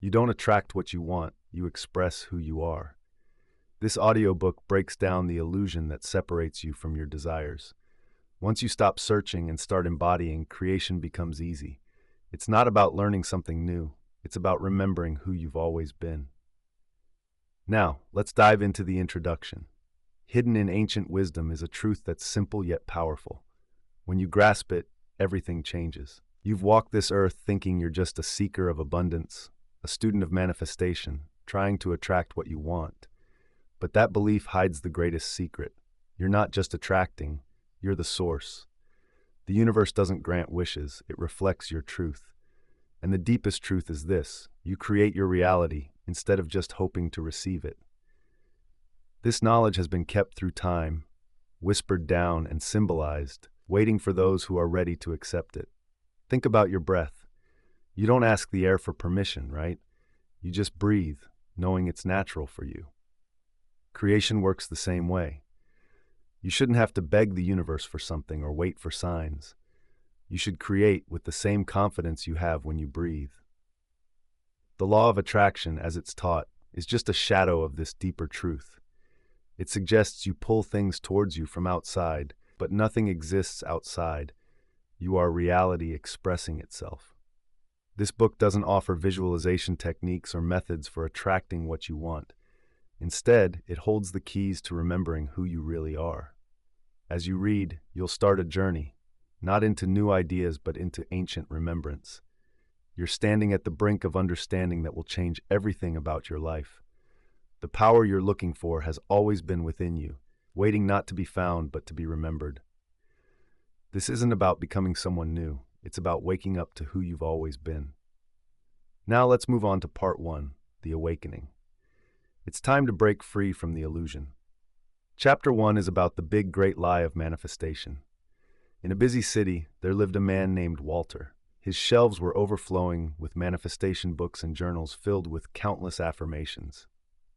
You don't attract what you want, you express who you are. This audiobook breaks down the illusion that separates you from your desires. Once you stop searching and start embodying, creation becomes easy. It's not about learning something new, it's about remembering who you've always been. Now, let's dive into the introduction. Hidden in ancient wisdom is a truth that's simple yet powerful. When you grasp it, everything changes. You've walked this earth thinking you're just a seeker of abundance, a student of manifestation, trying to attract what you want. But that belief hides the greatest secret. You're not just attracting, you're the source. The universe doesn't grant wishes, it reflects your truth. And the deepest truth is this: you create your reality instead of just hoping to receive it. This knowledge has been kept through time, whispered down and symbolized, waiting for those who are ready to accept it. Think about your breath. You don't ask the air for permission, right? You just breathe, knowing it's natural for you. Creation works the same way. You shouldn't have to beg the universe for something or wait for signs. You should create with the same confidence you have when you breathe. The law of attraction, as it's taught, is just a shadow of this deeper truth. It suggests you pull things towards you from outside, but nothing exists outside. You are reality expressing itself. This book doesn't offer visualization techniques or methods for attracting what you want. Instead, it holds the keys to remembering who you really are. As you read, you'll start a journey, not into new ideas but into ancient remembrance. You're standing at the brink of understanding that will change everything about your life. The power you're looking for has always been within you, waiting not to be found but to be remembered. This isn't about becoming someone new, it's about waking up to who you've always been. Now let's move on to part 1, the awakening. It's time to break free from the illusion. Chapter 1 is about the big great lie of manifestation. In a busy city, there lived a man named Walter. His shelves were overflowing with manifestation books and journals filled with countless affirmations.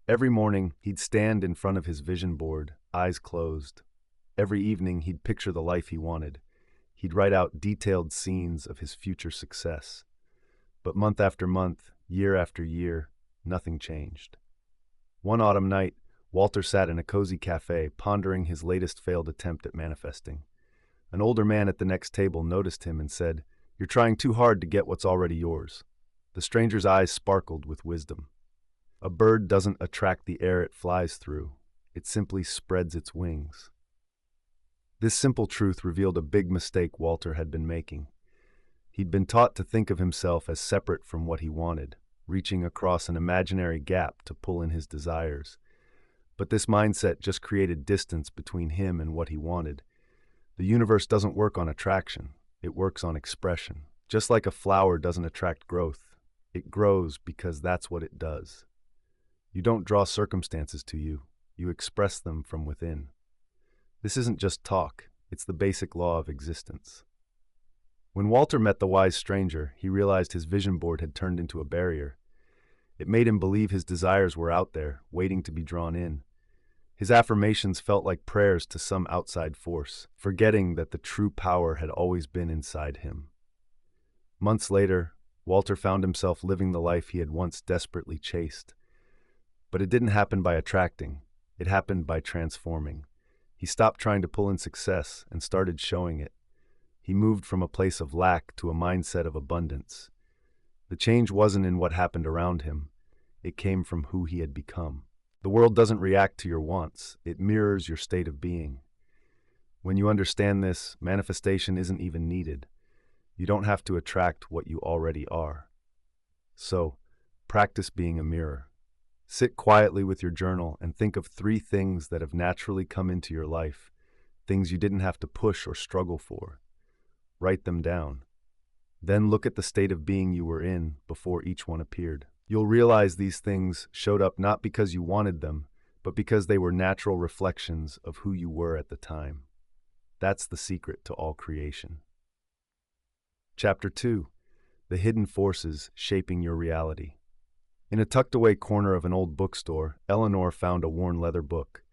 Every morning, he'd stand in front of his vision board, eyes closed. Every evening, he'd picture the life he wanted. He'd write out detailed scenes of his future success. But month after month, year after year, nothing changed. One autumn night, Walter sat in a cozy cafe, pondering his latest failed attempt at manifesting. An older man at the next table noticed him and said, "You're trying too hard to get what's already yours." The stranger's eyes sparkled with wisdom. A bird doesn't attract the air it flies through. It simply spreads its wings. This simple truth revealed a big mistake Walter had been making. He'd been taught to think of himself as separate from what he wanted, reaching across an imaginary gap to pull in his desires. But this mindset just created distance between him and what he wanted. The universe doesn't work on attraction, it works on expression. Just like a flower doesn't attract growth, it grows because that's what it does. You don't draw circumstances to you, you express them from within. This isn't just talk, it's the basic law of existence. When Walter met the wise stranger, he realized his vision board had turned into a barrier. It made him believe his desires were out there, waiting to be drawn in. His affirmations felt like prayers to some outside force, forgetting that the true power had always been inside him. Months later, Walter found himself living the life he had once desperately chased. But it didn't happen by attracting, it happened by transforming. He stopped trying to pull in success and started showing it. He moved from a place of lack to a mindset of abundance. The change wasn't in what happened around him, it came from who he had become. The world doesn't react to your wants, it mirrors your state of being. When you understand this, manifestation isn't even needed. You don't have to attract what you already are. So, practice being a mirror. Sit quietly with your journal and think of 3 things that have naturally come into your life, things you didn't have to push or struggle for. Write them down. Then look at the state of being you were in before each one appeared. You'll realize these things showed up not because you wanted them, but because they were natural reflections of who you were at the time. That's the secret to all creation. Chapter 2: The Hidden Forces Shaping Your Reality. In a tucked-away corner of an old bookstore, Eleanor found a worn leather book.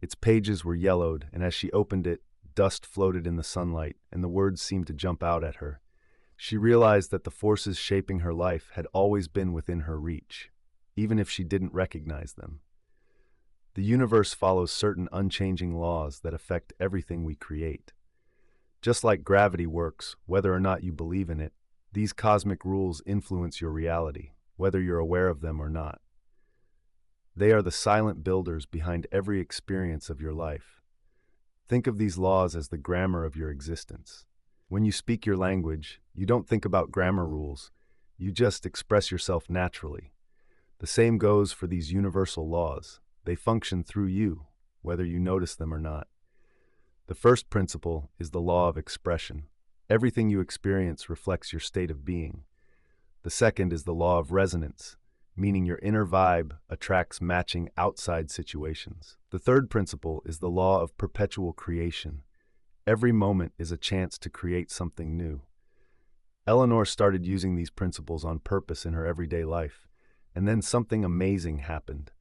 Its pages were yellowed, and as she opened it, dust floated in the sunlight, and the words seemed to jump out at her. She realized that the forces shaping her life had always been within her reach, even if she didn't recognize them. The universe follows certain unchanging laws that affect everything we create. Just like gravity works, whether or not you believe in it, these cosmic rules influence your reality, whether you're aware of them or not. They are the silent builders behind every experience of your life. Think of these laws as the grammar of your existence. When you speak your language, you don't think about grammar rules. You just express yourself naturally. The same goes for these universal laws. They function through you, whether you notice them or not. The first principle is the law of expression. Everything you experience reflects your state of being. The second is the law of resonance, meaning your inner vibe attracts matching outside situations. The third principle is the law of perpetual creation. Every moment is a chance to create something new. Eleanor started using these principles on purpose in her everyday life, and then something amazing happened.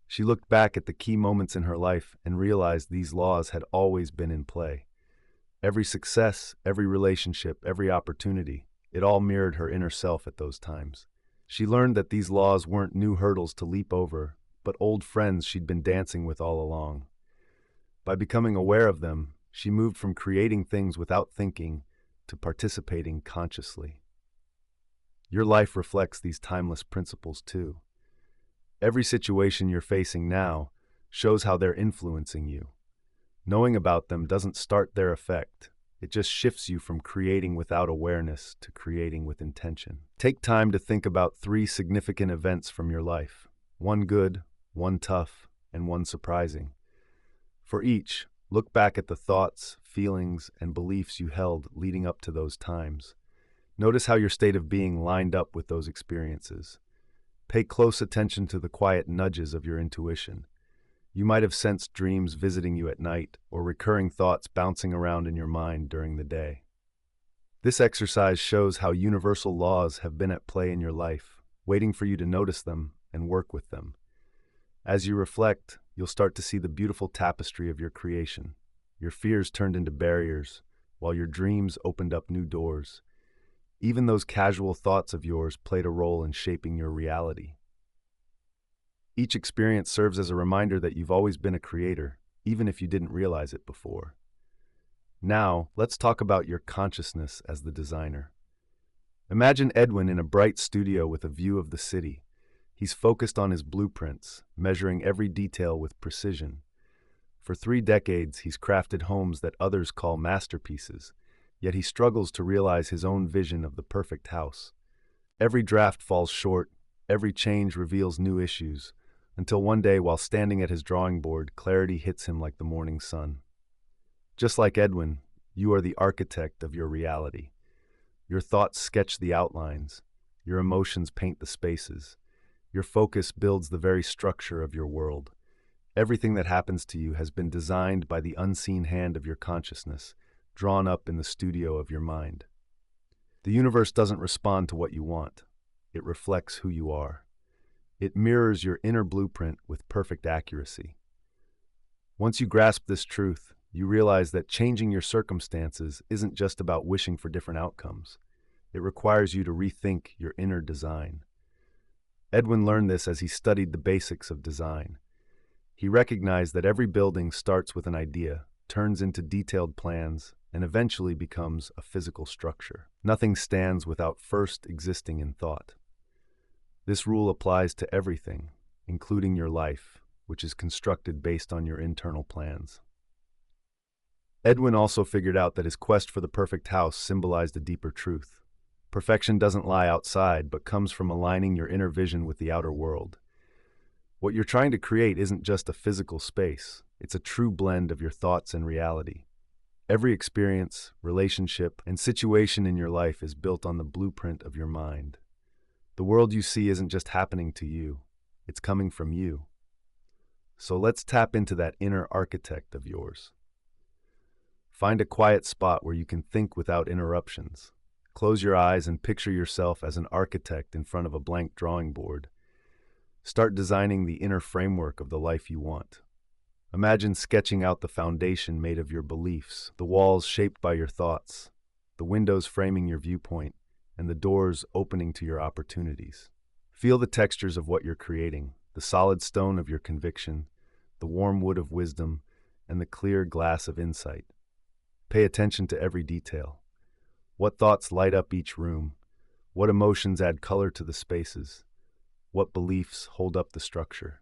She looked back at the key moments in her life and realized these laws had always been in play. Every success, every relationship, every opportunity, it all mirrored her inner self at those times. She learned that these laws weren't new hurdles to leap over, but old friends she'd been dancing with all along. By becoming aware of them, she moved from creating things without thinking to participating consciously. Your life reflects these timeless principles too. Every situation you're facing now shows how they're influencing you. Knowing about them doesn't start their effect. It just shifts you from creating without awareness to creating with intention. Take time to think about 3 significant events from your life. One good, one tough, and one surprising. For each, look back at the thoughts, feelings, and beliefs you held leading up to those times. Notice how your state of being lined up with those experiences. Pay close attention to the quiet nudges of your intuition. You might have sensed dreams visiting you at night or recurring thoughts bouncing around in your mind during the day. This exercise shows how universal laws have been at play in your life, waiting for you to notice them and work with them. As you reflect, you'll start to see the beautiful tapestry of your creation. Your fears turned into barriers, while your dreams opened up new doors. Even those casual thoughts of yours played a role in shaping your reality. Each experience serves as a reminder that you've always been a creator, even if you didn't realize it before. Now, let's talk about your consciousness as the designer. Imagine Edwin in a bright studio with a view of the city. He's focused on his blueprints, measuring every detail with precision. For 3 decades, he's crafted homes that others call masterpieces, yet he struggles to realize his own vision of the perfect house. Every draft falls short, every change reveals new issues, until one day, while standing at his drawing board, clarity hits him like the morning sun. Just like Edwin, you are the architect of your reality. Your thoughts sketch the outlines, your emotions paint the spaces, your focus builds the very structure of your world. Everything that happens to you has been designed by the unseen hand of your consciousness, drawn up in the studio of your mind. The universe doesn't respond to what you want. It reflects who you are. It mirrors your inner blueprint with perfect accuracy. Once you grasp this truth, you realize that changing your circumstances isn't just about wishing for different outcomes. It requires you to rethink your inner design. Edwin learned this as he studied the basics of design. He recognized that every building starts with an idea, turns into detailed plans, and eventually becomes a physical structure. Nothing stands without first existing in thought. This rule applies to everything, including your life, which is constructed based on your internal plans. Edwin also figured out that his quest for the perfect house symbolized a deeper truth. Perfection doesn't lie outside, but comes from aligning your inner vision with the outer world. What you're trying to create isn't just a physical space, it's a true blend of your thoughts and reality. Every experience, relationship, and situation in your life is built on the blueprint of your mind. The world you see isn't just happening to you, it's coming from you. So let's tap into that inner architect of yours. Find a quiet spot where you can think without interruptions. Close your eyes and picture yourself as an architect in front of a blank drawing board. Start designing the inner framework of the life you want. Imagine sketching out the foundation made of your beliefs, the walls shaped by your thoughts, the windows framing your viewpoint, and the doors opening to your opportunities. Feel the textures of what you're creating, the solid stone of your conviction, the warm wood of wisdom, and the clear glass of insight. Pay attention to every detail. What thoughts light up each room? What emotions add color to the spaces? What beliefs hold up the structure?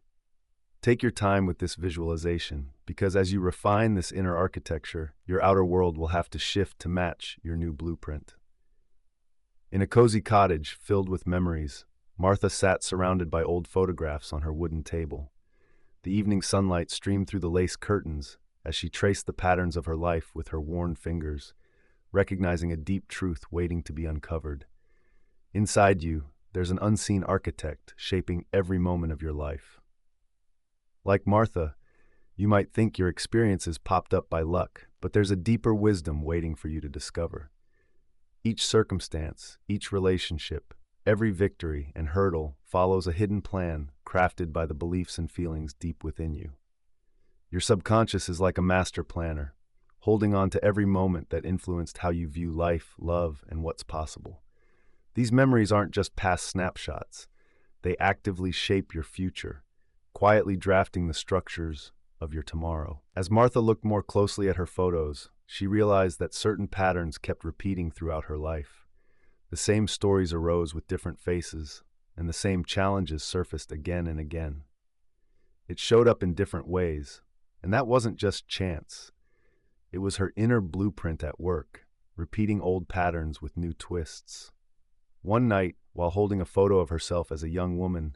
Take your time with this visualization, because as you refine this inner architecture, your outer world will have to shift to match your new blueprint. In a cozy cottage filled with memories, Martha sat surrounded by old photographs on her wooden table. The evening sunlight streamed through the lace curtains as she traced the patterns of her life with her worn fingers, recognizing a deep truth waiting to be uncovered. Inside you, there's an unseen architect shaping every moment of your life. Like Martha, you might think your experiences popped up by luck, but there's a deeper wisdom waiting for you to discover. Each circumstance, each relationship, every victory and hurdle follows a hidden plan crafted by the beliefs and feelings deep within you. Your subconscious is like a master planner, holding on to every moment that influenced how you view life, love, and what's possible. These memories aren't just past snapshots. They actively shape your future, quietly drafting the structures of your tomorrow. As Martha looked more closely at her photos, she realized that certain patterns kept repeating throughout her life. The same stories arose with different faces, and the same challenges surfaced again and again. It showed up in different ways, and that wasn't just chance. It was her inner blueprint at work, repeating old patterns with new twists. One night, while holding a photo of herself as a young woman,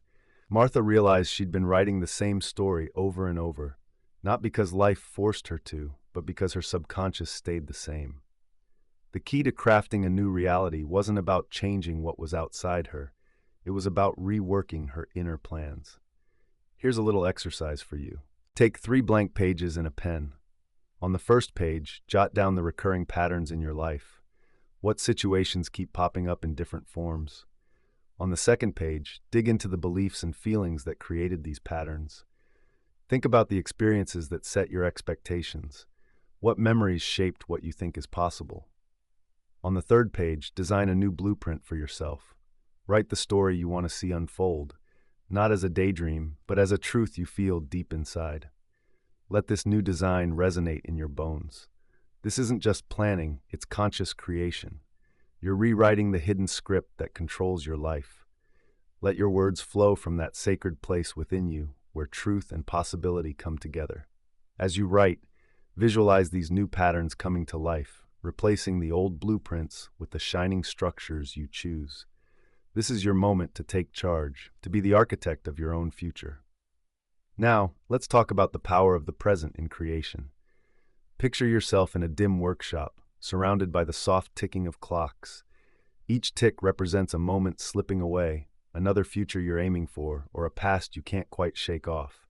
Martha realized she'd been writing the same story over and over, not because life forced her to, but because her subconscious stayed the same. The key to crafting a new reality wasn't about changing what was outside her. It was about reworking her inner plans. Here's a little exercise for you. Take 3 blank pages and a pen. On the first page, jot down the recurring patterns in your life. What situations keep popping up in different forms? On the second page, dig into the beliefs and feelings that created these patterns. Think about the experiences that set your expectations. What memories shaped what you think is possible? On the third page, design a new blueprint for yourself. Write the story you want to see unfold, not as a daydream, but as a truth you feel deep inside. Let this new design resonate in your bones. This isn't just planning, it's conscious creation. You're rewriting the hidden script that controls your life. Let your words flow from that sacred place within you where truth and possibility come together. As you write, visualize these new patterns coming to life, replacing the old blueprints with the shining structures you choose. This is your moment to take charge, to be the architect of your own future. Now, let's talk about the power of the present in creation. Picture yourself in a dim workshop, surrounded by the soft ticking of clocks. Each tick represents a moment slipping away, another future you're aiming for, or a past you can't quite shake off.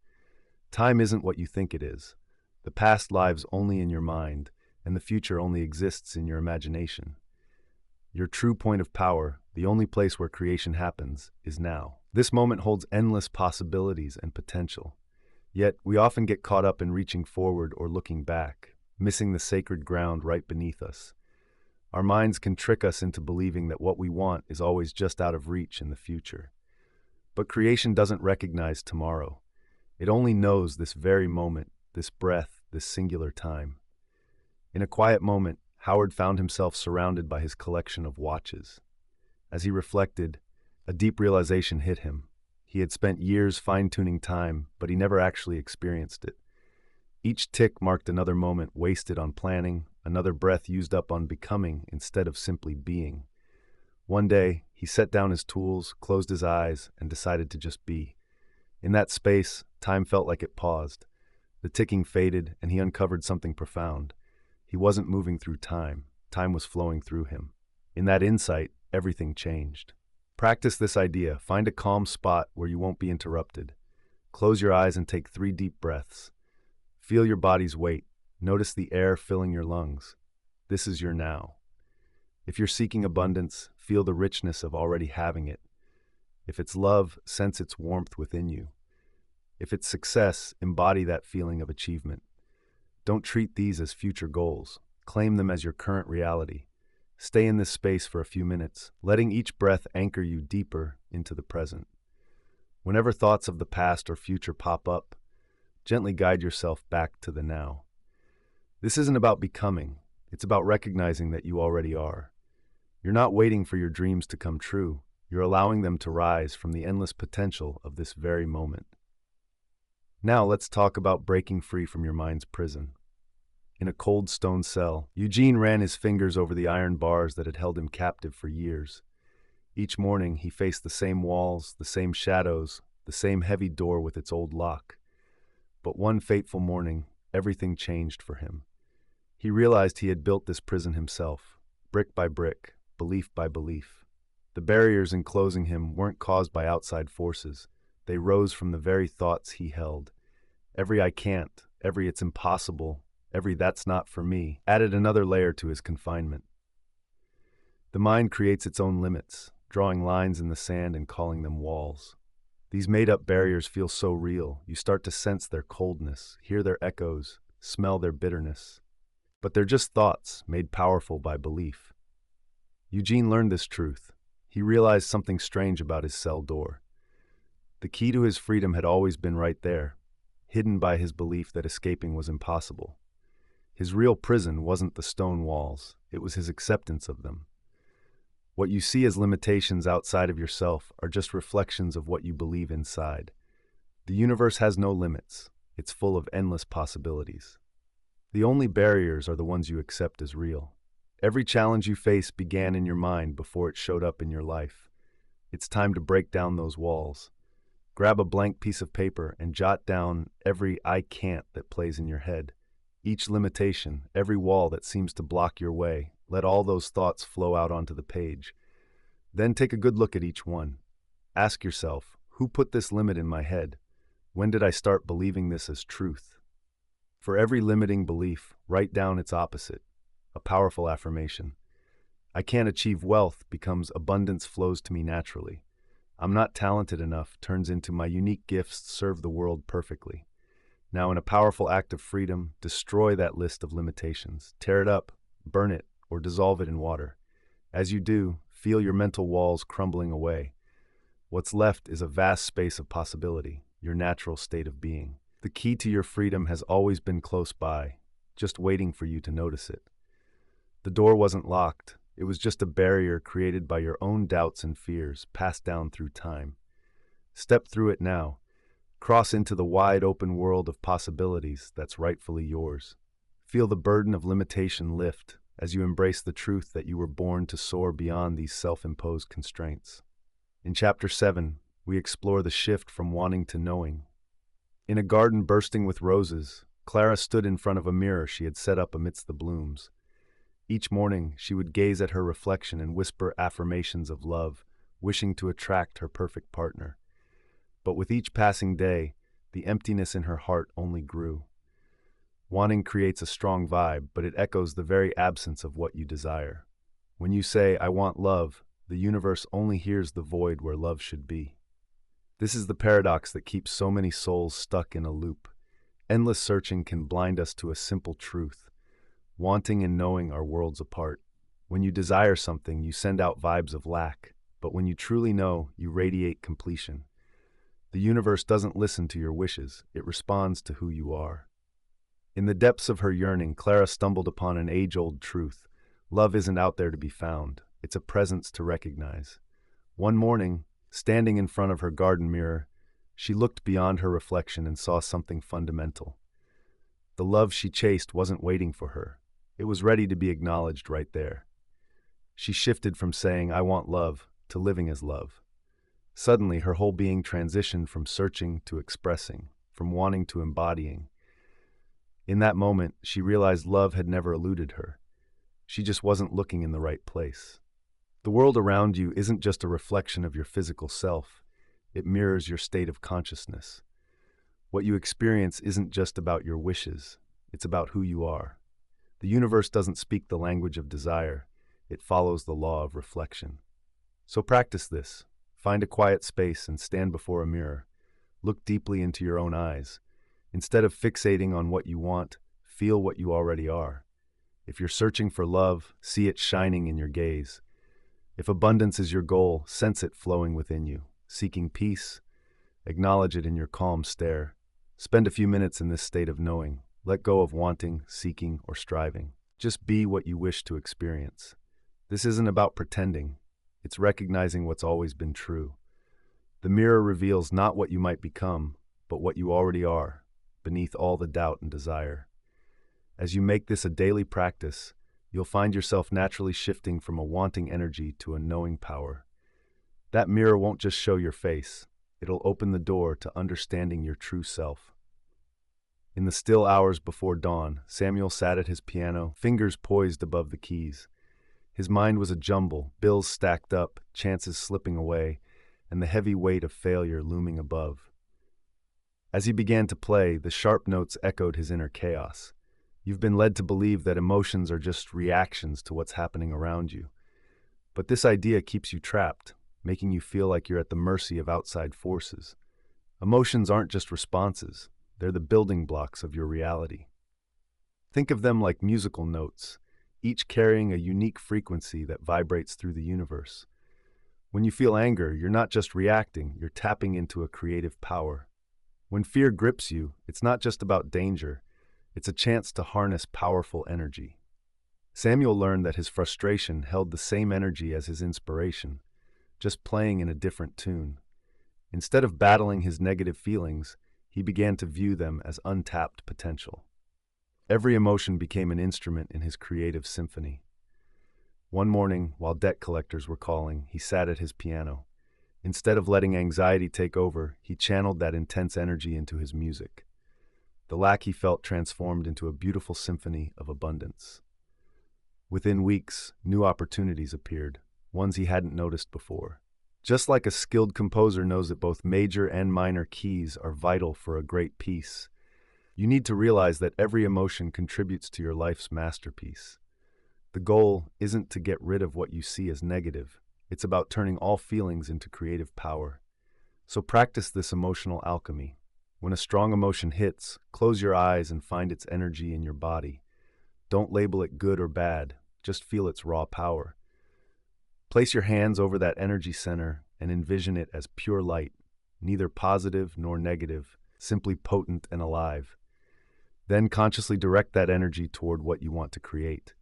Time isn't what you think it is. The past lives only in your mind, and the future only exists in your imagination. Your true point of power, the only place where creation happens, is now. This moment holds endless possibilities and potential. Yet, we often get caught up in reaching forward or looking back, missing the sacred ground right beneath us. Our minds can trick us into believing that what we want is always just out of reach in the future. But creation doesn't recognize tomorrow. It only knows this very moment, this breath, this singular time. In a quiet moment, Howard found himself surrounded by his collection of watches. As he reflected, a deep realization hit him. He had spent years fine-tuning time, but he never actually experienced it. Each tick marked another moment wasted on planning, another breath used up on becoming instead of simply being. One day, he set down his tools, closed his eyes, and decided to just be. In that space, time felt like it paused. The ticking faded, and he uncovered something profound. He wasn't moving through time. Time was flowing through him. In that insight, everything changed. Practice this idea. Find a calm spot where you won't be interrupted. Close your eyes and take 3 deep breaths. Feel your body's weight. Notice the air filling your lungs. This is your now. If you're seeking abundance, feel the richness of already having it. If it's love, sense its warmth within you. If it's success, embody that feeling of achievement. Don't treat these as future goals. Claim them as your current reality. Stay in this space for a few minutes, letting each breath anchor you deeper into the present. Whenever thoughts of the past or future pop up, gently guide yourself back to the now. This isn't about becoming, it's about recognizing that you already are. You're not waiting for your dreams to come true, you're allowing them to rise from the endless potential of this very moment. Now let's talk about breaking free from your mind's prison. In a cold stone cell, Eugene ran his fingers over the iron bars that had held him captive for years. Each morning, he faced the same walls, the same shadows, the same heavy door with its old lock. But one fateful morning, everything changed for him. He realized he had built this prison himself, brick by brick, belief by belief. The barriers enclosing him weren't caused by outside forces. They rose from the very thoughts he held. Every "I can't," every "it's impossible," every "that's not for me" added another layer to his confinement. The mind creates its own limits, drawing lines in the sand and calling them walls. These made-up barriers feel so real, you start to sense their coldness, hear their echoes, smell their bitterness. But they're just thoughts, made powerful by belief. Eugene learned this truth. He realized something strange about his cell door. The key to his freedom had always been right there, hidden by his belief that escaping was impossible. His real prison wasn't the stone walls, it was his acceptance of them. What you see as limitations outside of yourself are just reflections of what you believe inside. The universe has no limits, it's full of endless possibilities. The only barriers are the ones you accept as real. Every challenge you face began in your mind before it showed up in your life. It's time to break down those walls. Grab a blank piece of paper and jot down every "I can't" that plays in your head. Each limitation, every wall that seems to block your way, let all those thoughts flow out onto the page. Then take a good look at each one. Ask yourself, who put this limit in my head? When did I start believing this as truth? For every limiting belief, write down its opposite, a powerful affirmation. I can't achieve wealth becomes abundance flows to me naturally. I'm not talented enough turns into my unique gifts serve the world perfectly. Now, in a powerful act of freedom, destroy that list of limitations. Tear it up, burn it, or dissolve it in water. As you do, feel your mental walls crumbling away. What's left is a vast space of possibility, your natural state of being. The key to your freedom has always been close by, just waiting for you to notice it. The door wasn't locked. It was just a barrier created by your own doubts and fears, passed down through time. Step through it now. Cross into the wide open world of possibilities that's rightfully yours. Feel the burden of limitation lift as you embrace the truth that you were born to soar beyond these self-imposed constraints. In Chapter 7, we explore the shift from wanting to knowing. In a garden bursting with roses, Clara stood in front of a mirror she had set up amidst the blooms. Each morning, she would gaze at her reflection and whisper affirmations of love, wishing to attract her perfect partner. But with each passing day, the emptiness in her heart only grew. Wanting creates a strong vibe, but it echoes the very absence of what you desire. When you say, "I want love," the universe only hears the void where love should be. This is the paradox that keeps so many souls stuck in a loop. Endless searching can blind us to a simple truth. Wanting and knowing are worlds apart. When you desire something, you send out vibes of lack, but when you truly know, you radiate completion. The universe doesn't listen to your wishes, it responds to who you are. In the depths of her yearning, Clara stumbled upon an age-old truth. Love isn't out there to be found, it's a presence to recognize. One morning, standing in front of her garden mirror, she looked beyond her reflection and saw something fundamental. The love she chased wasn't waiting for her. It was ready to be acknowledged right there. She shifted from saying, "I want love," to living as love. Suddenly, her whole being transitioned from searching to expressing, from wanting to embodying. In that moment, she realized love had never eluded her. She just wasn't looking in the right place. The world around you isn't just a reflection of your physical self. It mirrors your state of consciousness. What you experience isn't just about your wishes. It's about who you are. The universe doesn't speak the language of desire. It follows the law of reflection. So practice this. Find a quiet space and stand before a mirror. Look deeply into your own eyes. Instead of fixating on what you want, feel what you already are. If you're searching for love, see it shining in your gaze. If abundance is your goal, sense it flowing within you. Seeking peace, acknowledge it in your calm stare. Spend a few minutes in this state of knowing. Let go of wanting, seeking, or striving. Just be what you wish to experience. This isn't about pretending. It's recognizing what's always been true. The mirror reveals not what you might become, but what you already are, beneath all the doubt and desire. As you make this a daily practice, you'll find yourself naturally shifting from a wanting energy to a knowing power. That mirror won't just show your face, it'll open the door to understanding your true self. In the still hours before dawn, Samuel sat at his piano, fingers poised above the keys. His mind was a jumble, bills stacked up, chances slipping away, and the heavy weight of failure looming above. As he began to play, the sharp notes echoed his inner chaos. You've been led to believe that emotions are just reactions to what's happening around you. But this idea keeps you trapped, making you feel like you're at the mercy of outside forces. Emotions aren't just responses, they're the building blocks of your reality. Think of them like musical notes, each carrying a unique frequency that vibrates through the universe. When you feel anger, you're not just reacting, you're tapping into a creative power. When fear grips you, it's not just about danger, it's a chance to harness powerful energy. Samuel learned that his frustration held the same energy as his inspiration, just playing in a different tune. Instead of battling his negative feelings, he began to view them as untapped potential. Every emotion became an instrument in his creative symphony. One morning, while debt collectors were calling, he sat at his piano. Instead of letting anxiety take over, he channeled that intense energy into his music. The lack he felt transformed into a beautiful symphony of abundance. Within weeks, new opportunities appeared, ones he hadn't noticed before. Just like a skilled composer knows that both major and minor keys are vital for a great piece, you need to realize that every emotion contributes to your life's masterpiece. The goal isn't to get rid of what you see as negative. It's about turning all feelings into creative power. So practice this emotional alchemy. When a strong emotion hits, close your eyes and find its energy in your body. Don't label it good or bad, just feel its raw power. Place your hands over that energy center and envision it as pure light, neither positive nor negative, simply potent and alive. Then consciously direct that energy toward what you want to create.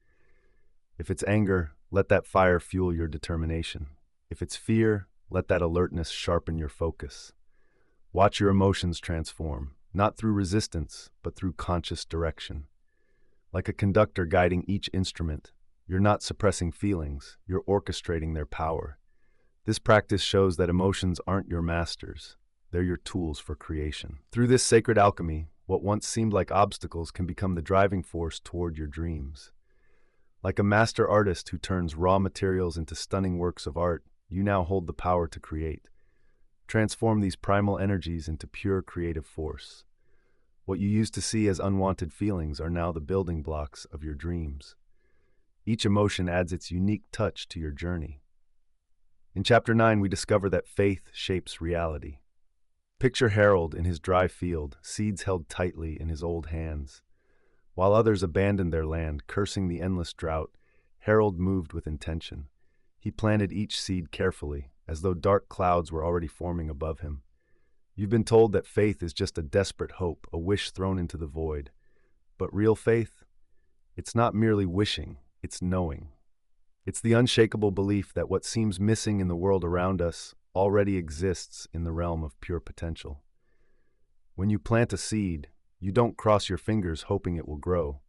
If it's anger, let that fire fuel your determination. If it's fear, let that alertness sharpen your focus. Watch your emotions transform, not through resistance, but through conscious direction. Like a conductor guiding each instrument, you're not suppressing feelings, you're orchestrating their power. This practice shows that emotions aren't your masters, they're your tools for creation. Through this sacred alchemy, what once seemed like obstacles can become the driving force toward your dreams. Like a master artist who turns raw materials into stunning works of art, you now hold the power to create. Transform these primal energies into pure creative force. What you used to see as unwanted feelings are now the building blocks of your dreams. Each emotion adds its unique touch to your journey. In Chapter 9, we discover that faith shapes reality. Picture Harold in his dry field, seeds held tightly in his old hands. While others abandoned their land, cursing the endless drought, Harold moved with intention. He planted each seed carefully, as though dark clouds were already forming above him. You've been told that faith is just a desperate hope, a wish thrown into the void. But real faith? It's not merely wishing, it's knowing. It's the unshakable belief that what seems missing in the world around us already exists in the realm of pure potential. When you plant a seed, you don't cross your fingers hoping it will grow.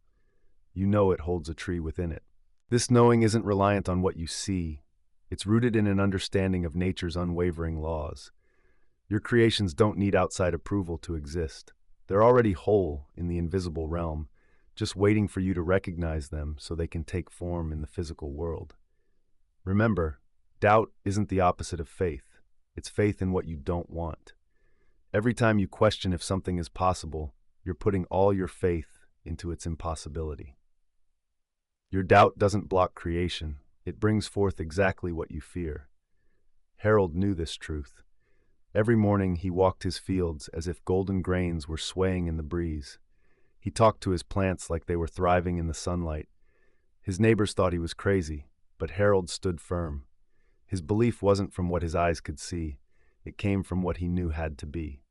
You know it holds a tree within it. This knowing isn't reliant on what you see. It's rooted in an understanding of nature's unwavering laws. Your creations don't need outside approval to exist. They're already whole in the invisible realm, just waiting for you to recognize them so they can take form in the physical world. Remember, doubt isn't the opposite of faith. It's faith in what you don't want. Every time you question if something is possible, you're putting all your faith into its impossibility. Your doubt doesn't block creation. It brings forth exactly what you fear. Harold knew this truth. Every morning he walked his fields as if golden grains were swaying in the breeze. He talked to his plants like they were thriving in the sunlight, His neighbors thought he was crazy, but Harold stood firm. His belief wasn't from what his eyes could see, it came from what he knew had to be.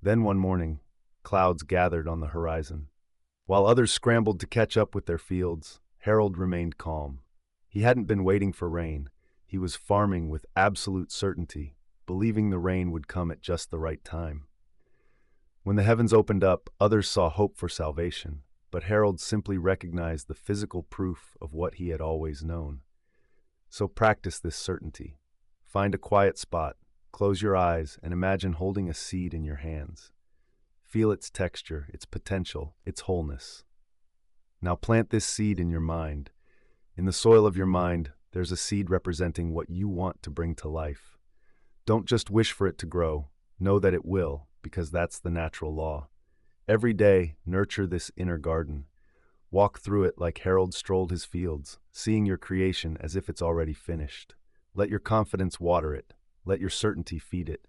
Then one morning, clouds gathered on the horizon. While others scrambled to catch up with their fields, Harold remained calm. He hadn't been waiting for rain. He was farming with absolute certainty, believing the rain would come at just the right time. When the heavens opened up, others saw hope for salvation, but Harold simply recognized the physical proof of what he had always known. So practice this certainty. Find a quiet spot, close your eyes, and imagine holding a seed in your hands. Feel its texture, its potential, its wholeness. Now plant this seed in your mind. In the soil of your mind, there's a seed representing what you want to bring to life. Don't just wish for it to grow. Know that it will, because that's the natural law. Every day, nurture this inner garden. Walk through it like Harold strolled his fields, seeing your creation as if it's already finished. Let your confidence water it. Let your certainty feed it.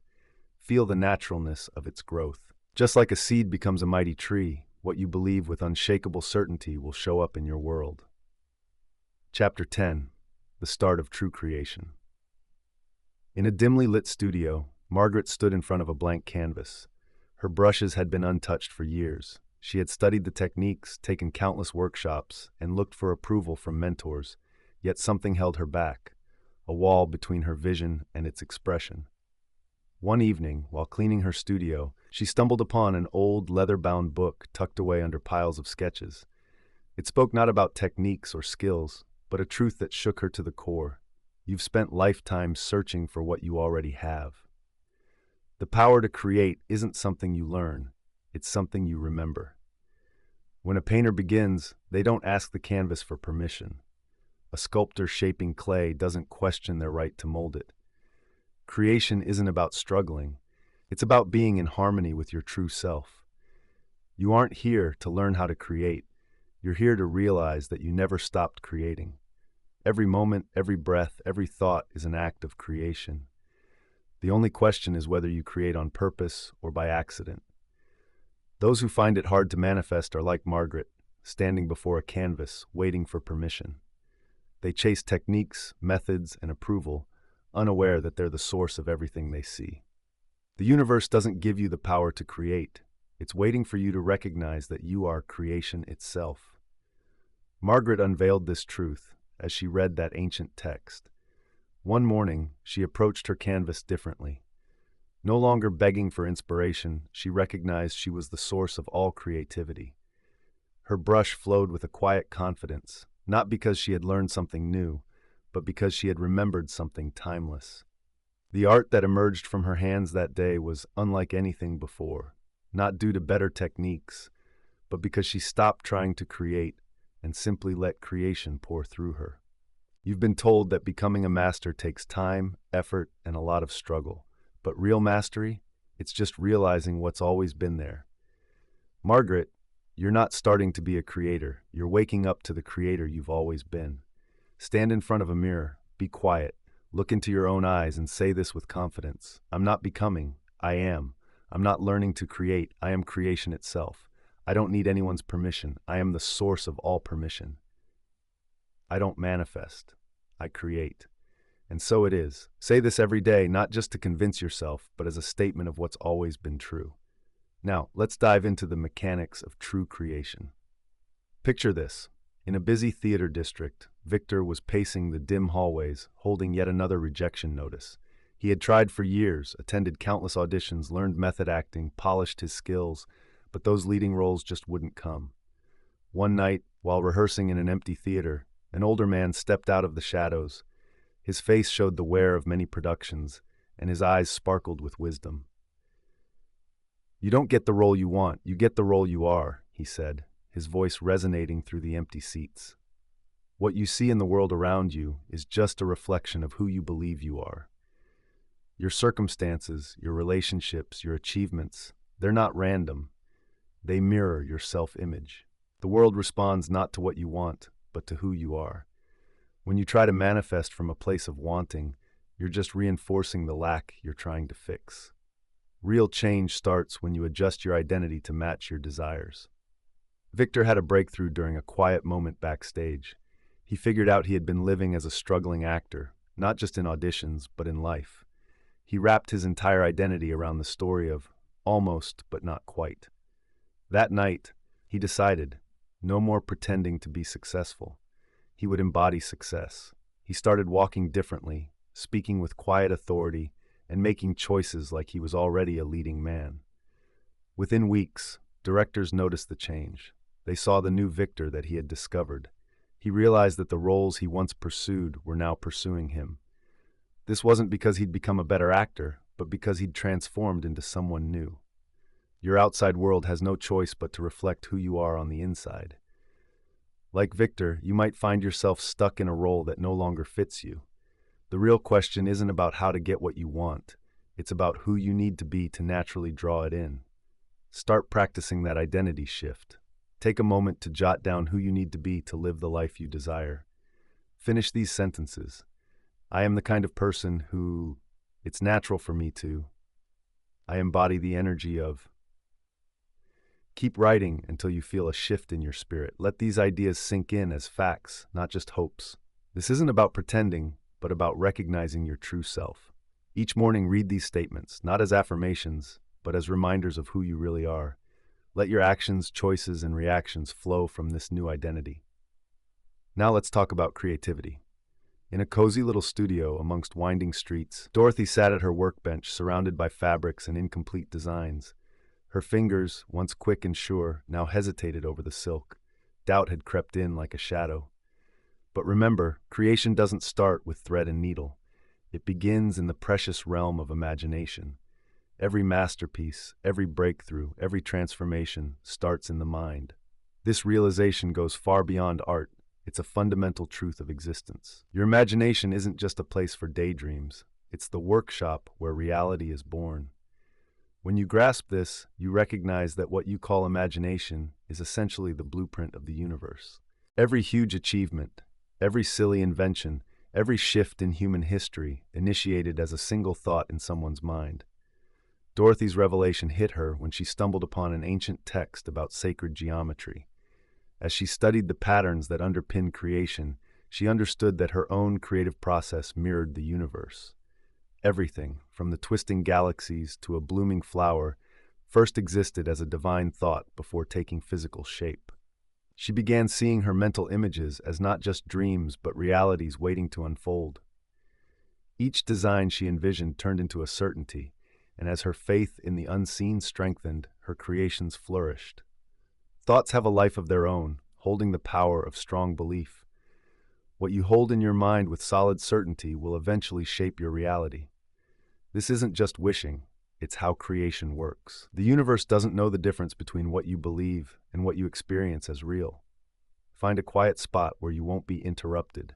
Feel the naturalness of its growth. Just like a seed becomes a mighty tree, what you believe with unshakable certainty will show up in your world. Chapter 10. The Start of True Creation. In a dimly lit studio, Margaret stood in front of a blank canvas. Her brushes had been untouched for years. She had studied the techniques, taken countless workshops, and looked for approval from mentors, yet something held her back, a wall between her vision and its expression. One evening, while cleaning her studio, she stumbled upon an old leather-bound book tucked away under piles of sketches. It spoke not about techniques or skills, but a truth that shook her to the core. You've spent lifetimes searching for what you already have. The power to create isn't something you learn, it's something you remember. When a painter begins, they don't ask the canvas for permission. A sculptor shaping clay doesn't question their right to mold it. Creation isn't about struggling, it's about being in harmony with your true self. You aren't here to learn how to create, you're here to realize that you never stopped creating. Every moment, every breath, every thought is an act of creation. The only question is whether you create on purpose or by accident. Those who find it hard to manifest are like Margaret, standing before a canvas, waiting for permission. They chase techniques, methods, and approval, unaware that they're the source of everything they see. The universe doesn't give you the power to create. It's waiting for you to recognize that you are creation itself. Margaret unveiled this truth as she read that ancient text. One morning, she approached her canvas differently. No longer begging for inspiration, she recognized she was the source of all creativity. Her brush flowed with a quiet confidence, not because she had learned something new, but because she had remembered something timeless. The art that emerged from her hands that day was unlike anything before, not due to better techniques, but because she stopped trying to create and simply let creation pour through her. You've been told that becoming a master takes time, effort, and a lot of struggle. But real mastery, it's just realizing what's always been there. Margaret, you're not starting to be a creator. You're waking up to the creator you've always been. Stand in front of a mirror, be quiet, look into your own eyes and say this with confidence. I'm not becoming, I am. I'm not learning to create, I am creation itself. I don't need anyone's permission. I am the source of all permission. I don't manifest, I create. And so it is. Say this every day, not just to convince yourself, but as a statement of what's always been true. Now, let's dive into the mechanics of true creation. Picture this. In a busy theater district, Victor was pacing the dim hallways, holding yet another rejection notice. He had tried for years, attended countless auditions, learned method acting, polished his skills, but those leading roles just wouldn't come. One night, while rehearsing in an empty theater, an older man stepped out of the shadows. His face showed the wear of many productions, and his eyes sparkled with wisdom. "You don't get the role you want, you get the role you are," he said, his voice resonating through the empty seats. What you see in the world around you is just a reflection of who you believe you are. Your circumstances, your relationships, your achievements, they're not random. They mirror your self-image. The world responds not to what you want, but to who you are. When you try to manifest from a place of wanting, you're just reinforcing the lack you're trying to fix. Real change starts when you adjust your identity to match your desires. Victor had a breakthrough during a quiet moment backstage. He figured out he had been living as a struggling actor, not just in auditions, but in life. He wrapped his entire identity around the story of almost, but not quite. That night, he decided, no more pretending to be successful. He would embody success. He started walking differently, speaking with quiet authority, and making choices like he was already a leading man. Within weeks, directors noticed the change. They saw the new Victor that he had discovered. He realized that the roles he once pursued were now pursuing him. This wasn't because he'd become a better actor, but because he'd transformed into someone new. Your outside world has no choice but to reflect who you are on the inside. Like Victor, you might find yourself stuck in a role that no longer fits you. The real question isn't about how to get what you want. It's about who you need to be to naturally draw it in. Start practicing that identity shift. Take a moment to jot down who you need to be to live the life you desire. Finish these sentences. I am the kind of person who, it's natural for me to. I embody the energy of. Keep writing until you feel a shift in your spirit. Let these ideas sink in as facts, not just hopes. This isn't about pretending, but about recognizing your true self. Each morning, read these statements, not as affirmations, but as reminders of who you really are. Let your actions, choices, and reactions flow from this new identity. Now let's talk about creativity. In a cozy little studio amongst winding streets, Dorothy sat at her workbench surrounded by fabrics and incomplete designs. Her fingers, once quick and sure, now hesitated over the silk. Doubt had crept in like a shadow. But remember, creation doesn't start with thread and needle. It begins in the precious realm of imagination. Every masterpiece, every breakthrough, every transformation starts in the mind. This realization goes far beyond art. It's a fundamental truth of existence. Your imagination isn't just a place for daydreams. It's the workshop where reality is born. When you grasp this, you recognize that what you call imagination is essentially the blueprint of the universe. Every huge achievement, every silly invention, every shift in human history initiated as a single thought in someone's mind. Dorothy's revelation hit her when she stumbled upon an ancient text about sacred geometry. As she studied the patterns that underpin creation, she understood that her own creative process mirrored the universe. Everything, from the twisting galaxies to a blooming flower, first existed as a divine thought before taking physical shape. She began seeing her mental images as not just dreams but realities waiting to unfold. Each design she envisioned turned into a certainty, and as her faith in the unseen strengthened, her creations flourished. Thoughts have a life of their own, holding the power of strong belief. What you hold in your mind with solid certainty will eventually shape your reality. This isn't just wishing, it's how creation works. The universe doesn't know the difference between what you believe and what you experience as real. Find a quiet spot where you won't be interrupted.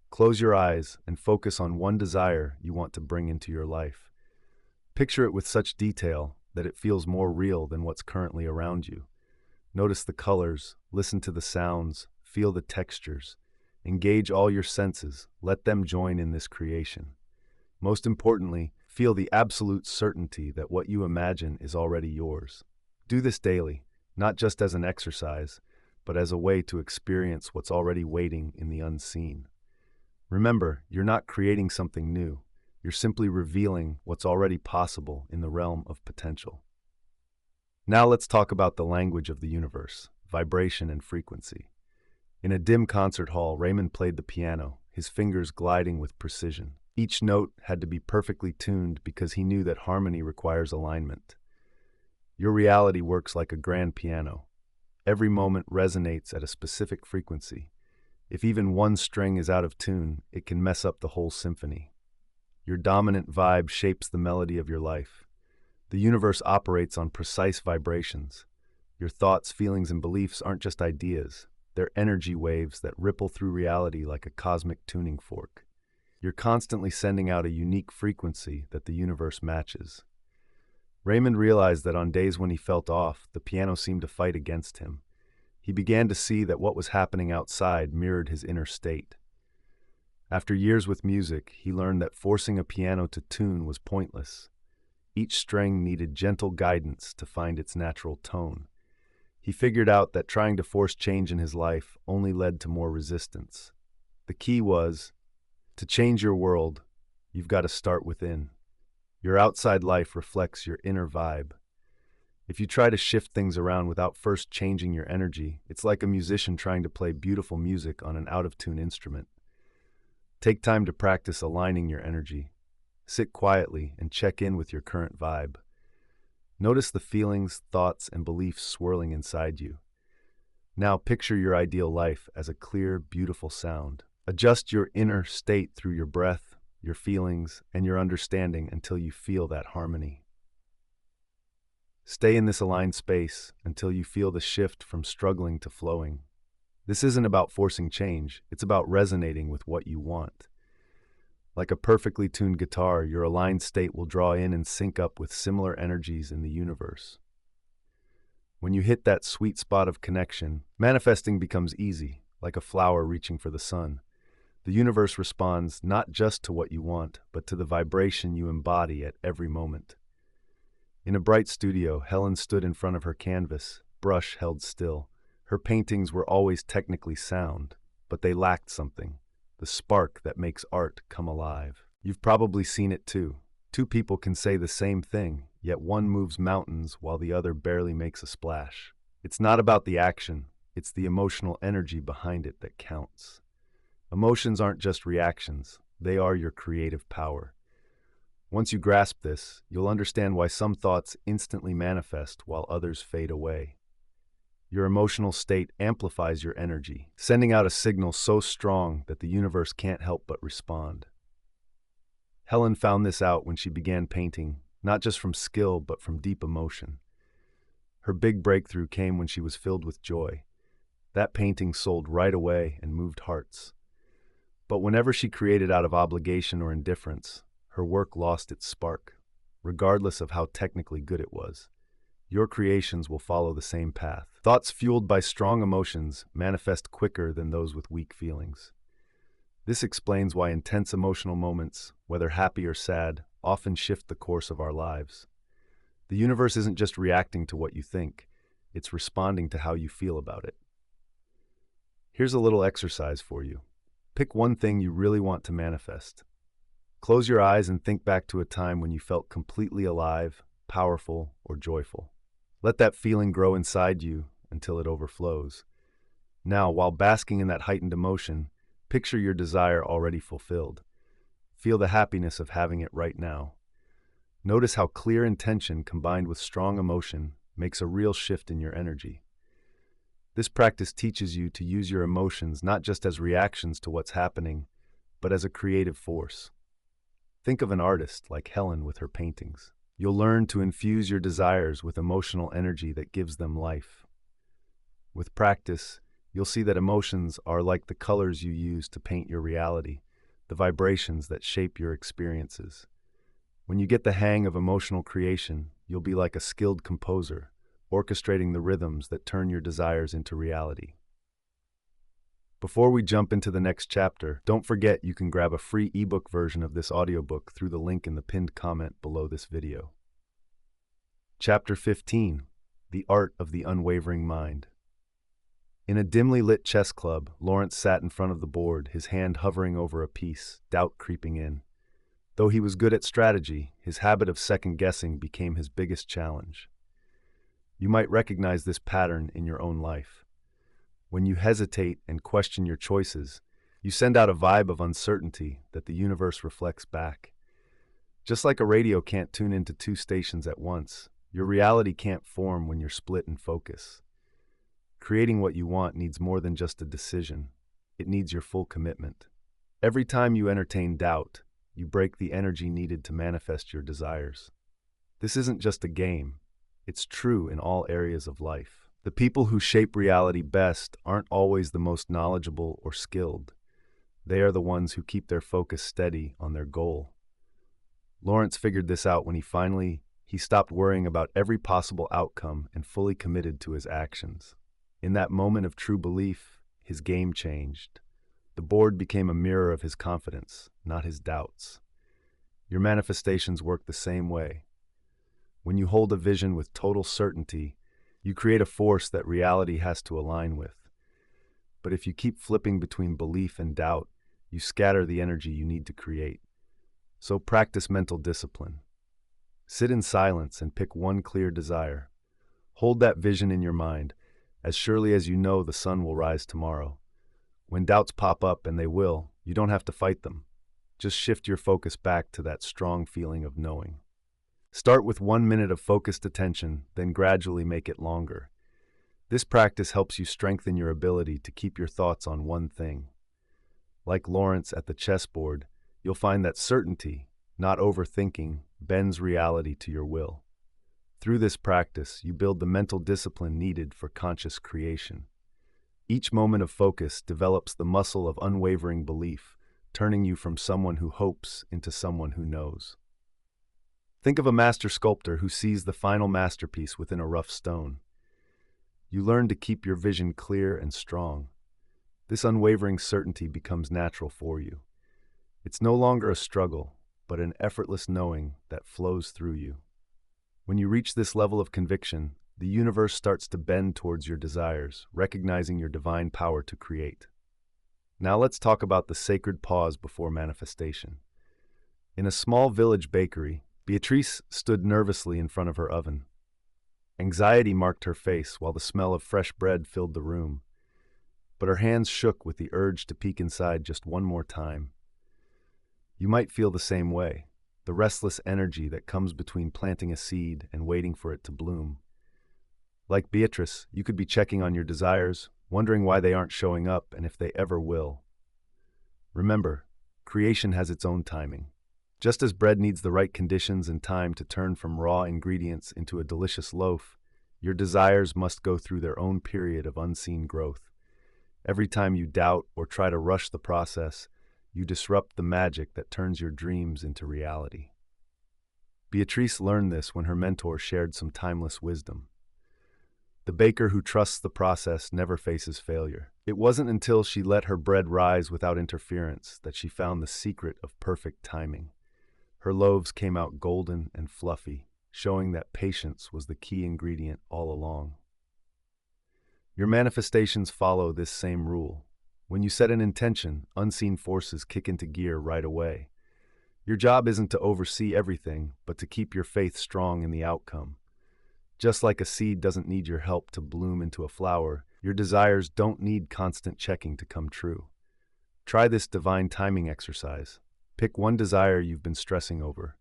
Close your eyes and focus on one desire you want to bring into your life. Picture it with such detail that it feels more real than what's currently around you. Notice the colors, listen to the sounds, feel the textures. Engage all your senses, let them join in this creation. Most importantly, feel the absolute certainty that what you imagine is already yours. Do this daily, not just as an exercise, but as a way to experience what's already waiting in the unseen. Remember, you're not creating something new. You're simply revealing what's already possible in the realm of potential. Now let's talk about the language of the universe, vibration and frequency. In a dim concert hall, Raymond played the piano, his fingers gliding with precision. Each note had to be perfectly tuned because he knew that harmony requires alignment. Your reality works like a grand piano. Every moment resonates at a specific frequency. If even one string is out of tune, it can mess up the whole symphony. Your dominant vibe shapes the melody of your life. The universe operates on precise vibrations. Your thoughts, feelings, and beliefs aren't just ideas. They're energy waves that ripple through reality like a cosmic tuning fork. You're constantly sending out a unique frequency that the universe matches. Raymond realized that on days when he felt off, the piano seemed to fight against him. He began to see that what was happening outside mirrored his inner state. After years with music, he learned that forcing a piano to tune was pointless. Each string needed gentle guidance to find its natural tone. He figured out that trying to force change in his life only led to more resistance. The key was, to change your world, you've got to start within. Your outside life reflects your inner vibe. If you try to shift things around without first changing your energy, it's like a musician trying to play beautiful music on an out-of-tune instrument. Take time to practice aligning your energy. Sit quietly and check in with your current vibe. Notice the feelings, thoughts, and beliefs swirling inside you. Now picture your ideal life as a clear, beautiful sound. Adjust your inner state through your breath, your feelings, and your understanding until you feel that harmony. Stay in this aligned space until you feel the shift from struggling to flowing. This isn't about forcing change, it's about resonating with what you want. Like a perfectly tuned guitar, your aligned state will draw in and sync up with similar energies in the universe. When you hit that sweet spot of connection, manifesting becomes easy, like a flower reaching for the sun. The universe responds not just to what you want, but to the vibration you embody at every moment. In a bright studio, Helen stood in front of her canvas, brush held still. Her paintings were always technically sound, but they lacked something, the spark that makes art come alive. You've probably seen it too. Two people can say the same thing, yet one moves mountains while the other barely makes a splash. It's not about the action, it's the emotional energy behind it that counts. Emotions aren't just reactions, they are your creative power. Once you grasp this, you'll understand why some thoughts instantly manifest while others fade away. Your emotional state amplifies your energy, sending out a signal so strong that the universe can't help but respond. Helen found this out when she began painting, not just from skill but from deep emotion. Her big breakthrough came when she was filled with joy. That painting sold right away and moved hearts. But whenever she created out of obligation or indifference, her work lost its spark, regardless of how technically good it was. Your creations will follow the same path. Thoughts fueled by strong emotions manifest quicker than those with weak feelings. This explains why intense emotional moments, whether happy or sad, often shift the course of our lives. The universe isn't just reacting to what you think, it's responding to how you feel about it. Here's a little exercise for you. Pick one thing you really want to manifest. Close your eyes and think back to a time when you felt completely alive, powerful, or joyful. Let that feeling grow inside you until it overflows. Now, while basking in that heightened emotion, picture your desire already fulfilled. Feel the happiness of having it right now. Notice how clear intention combined with strong emotion makes a real shift in your energy. This practice teaches you to use your emotions not just as reactions to what's happening, but as a creative force. Think of an artist like Helen with her paintings. You'll learn to infuse your desires with emotional energy that gives them life. With practice, you'll see that emotions are like the colors you use to paint your reality, the vibrations that shape your experiences. When you get the hang of emotional creation, you'll be like a skilled composer, orchestrating the rhythms that turn your desires into reality. Before we jump into the next chapter, don't forget you can grab a free ebook version of this audiobook through the link in the pinned comment below this video. Chapter 15: The Art of the Unwavering Mind. In a dimly lit chess club, Lawrence sat in front of the board, his hand hovering over a piece, doubt creeping in. Though he was good at strategy, his habit of second-guessing became his biggest challenge. You might recognize this pattern in your own life. When you hesitate and question your choices, you send out a vibe of uncertainty that the universe reflects back. Just like a radio can't tune into two stations at once, your reality can't form when you're split in focus. Creating what you want needs more than just a decision. It needs your full commitment. Every time you entertain doubt, you break the energy needed to manifest your desires. This isn't just a game. It's true in all areas of life. The people who shape reality best aren't always the most knowledgeable or skilled. They are the ones who keep their focus steady on their goal. Lawrence figured this out when he stopped worrying about every possible outcome and fully committed to his actions. In that moment of true belief, his game changed. The board became a mirror of his confidence, not his doubts. Your manifestations work the same way. When you hold a vision with total certainty, you create a force that reality has to align with. But if you keep flipping between belief and doubt, you scatter the energy you need to create. So practice mental discipline. Sit in silence and pick one clear desire. Hold that vision in your mind, as surely as you know the sun will rise tomorrow. When doubts pop up, and they will, you don't have to fight them. Just shift your focus back to that strong feeling of knowing. Start with 1 minute of focused attention, then gradually make it longer. This practice helps you strengthen your ability to keep your thoughts on one thing. Like Lawrence at the chessboard, you'll find that certainty, not overthinking, bends reality to your will. Through this practice, you build the mental discipline needed for conscious creation. Each moment of focus develops the muscle of unwavering belief, turning you from someone who hopes into someone who knows. Think of a master sculptor who sees the final masterpiece within a rough stone. You learn to keep your vision clear and strong. This unwavering certainty becomes natural for you. It's no longer a struggle, but an effortless knowing that flows through you. When you reach this level of conviction, the universe starts to bend towards your desires, recognizing your divine power to create. Now let's talk about the sacred pause before manifestation. In a small village bakery, Beatrice stood nervously in front of her oven. Anxiety marked her face while the smell of fresh bread filled the room. But her hands shook with the urge to peek inside just one more time. You might feel the same way, the restless energy that comes between planting a seed and waiting for it to bloom. Like Beatrice, you could be checking on your desires, wondering why they aren't showing up and if they ever will. Remember, creation has its own timing. Just as bread needs the right conditions and time to turn from raw ingredients into a delicious loaf, your desires must go through their own period of unseen growth. Every time you doubt or try to rush the process, you disrupt the magic that turns your dreams into reality. Beatrice learned this when her mentor shared some timeless wisdom. The baker who trusts the process never faces failure. It wasn't until she let her bread rise without interference that she found the secret of perfect timing. Her loaves came out golden and fluffy, showing that patience was the key ingredient all along. Your manifestations follow this same rule. When you set an intention, unseen forces kick into gear right away. Your job isn't to oversee everything, but to keep your faith strong in the outcome. Just like a seed doesn't need your help to bloom into a flower, your desires don't need constant checking to come true. Try this divine timing exercise. Pick one desire you've been stressing over.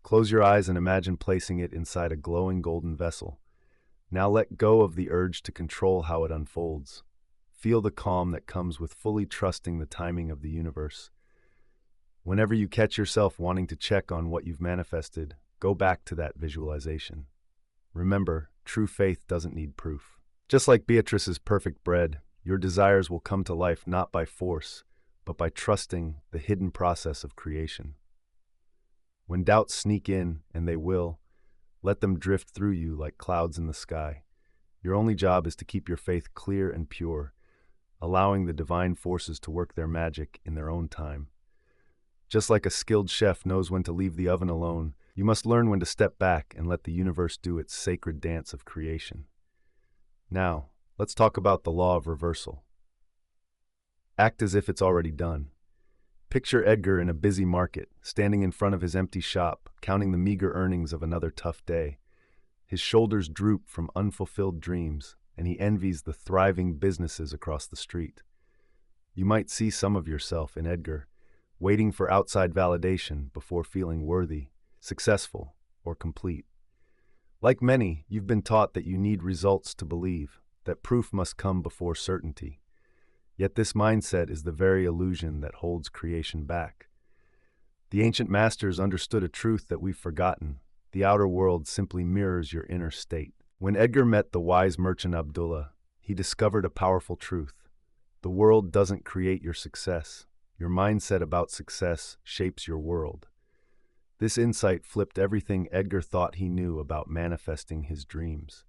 Close your eyes and imagine placing it inside a glowing golden vessel. Now let go of the urge to control how it unfolds. Feel the calm that comes with fully trusting the timing of the universe. Whenever you catch yourself wanting to check on what you've manifested, go back to that visualization. Remember, true faith doesn't need proof. Just like Beatrice's perfect bread, your desires will come to life not by force, but by trusting the hidden process of creation. When doubts sneak in, and they will, let them drift through you like clouds in the sky. Your only job is to keep your faith clear and pure, allowing the divine forces to work their magic in their own time. Just like a skilled chef knows when to leave the oven alone, you must learn when to step back and let the universe do its sacred dance of creation. Now, let's talk about the law of reversal. Act as if it's already done. Picture Edgar in a busy market, standing in front of his empty shop, counting the meager earnings of another tough day. His shoulders droop from unfulfilled dreams, and he envies the thriving businesses across the street. You might see some of yourself in Edgar, waiting for outside validation before feeling worthy, successful, or complete. Like many, you've been taught that you need results to believe, that proof must come before certainty. Yet this mindset is the very illusion that holds creation back. The ancient masters understood a truth that we've forgotten. The outer world simply mirrors your inner state. When Edgar met the wise merchant Abdullah, he discovered a powerful truth. The world doesn't create your success. Your mindset about success shapes your world. This insight flipped everything Edgar thought he knew about manifesting his dreams.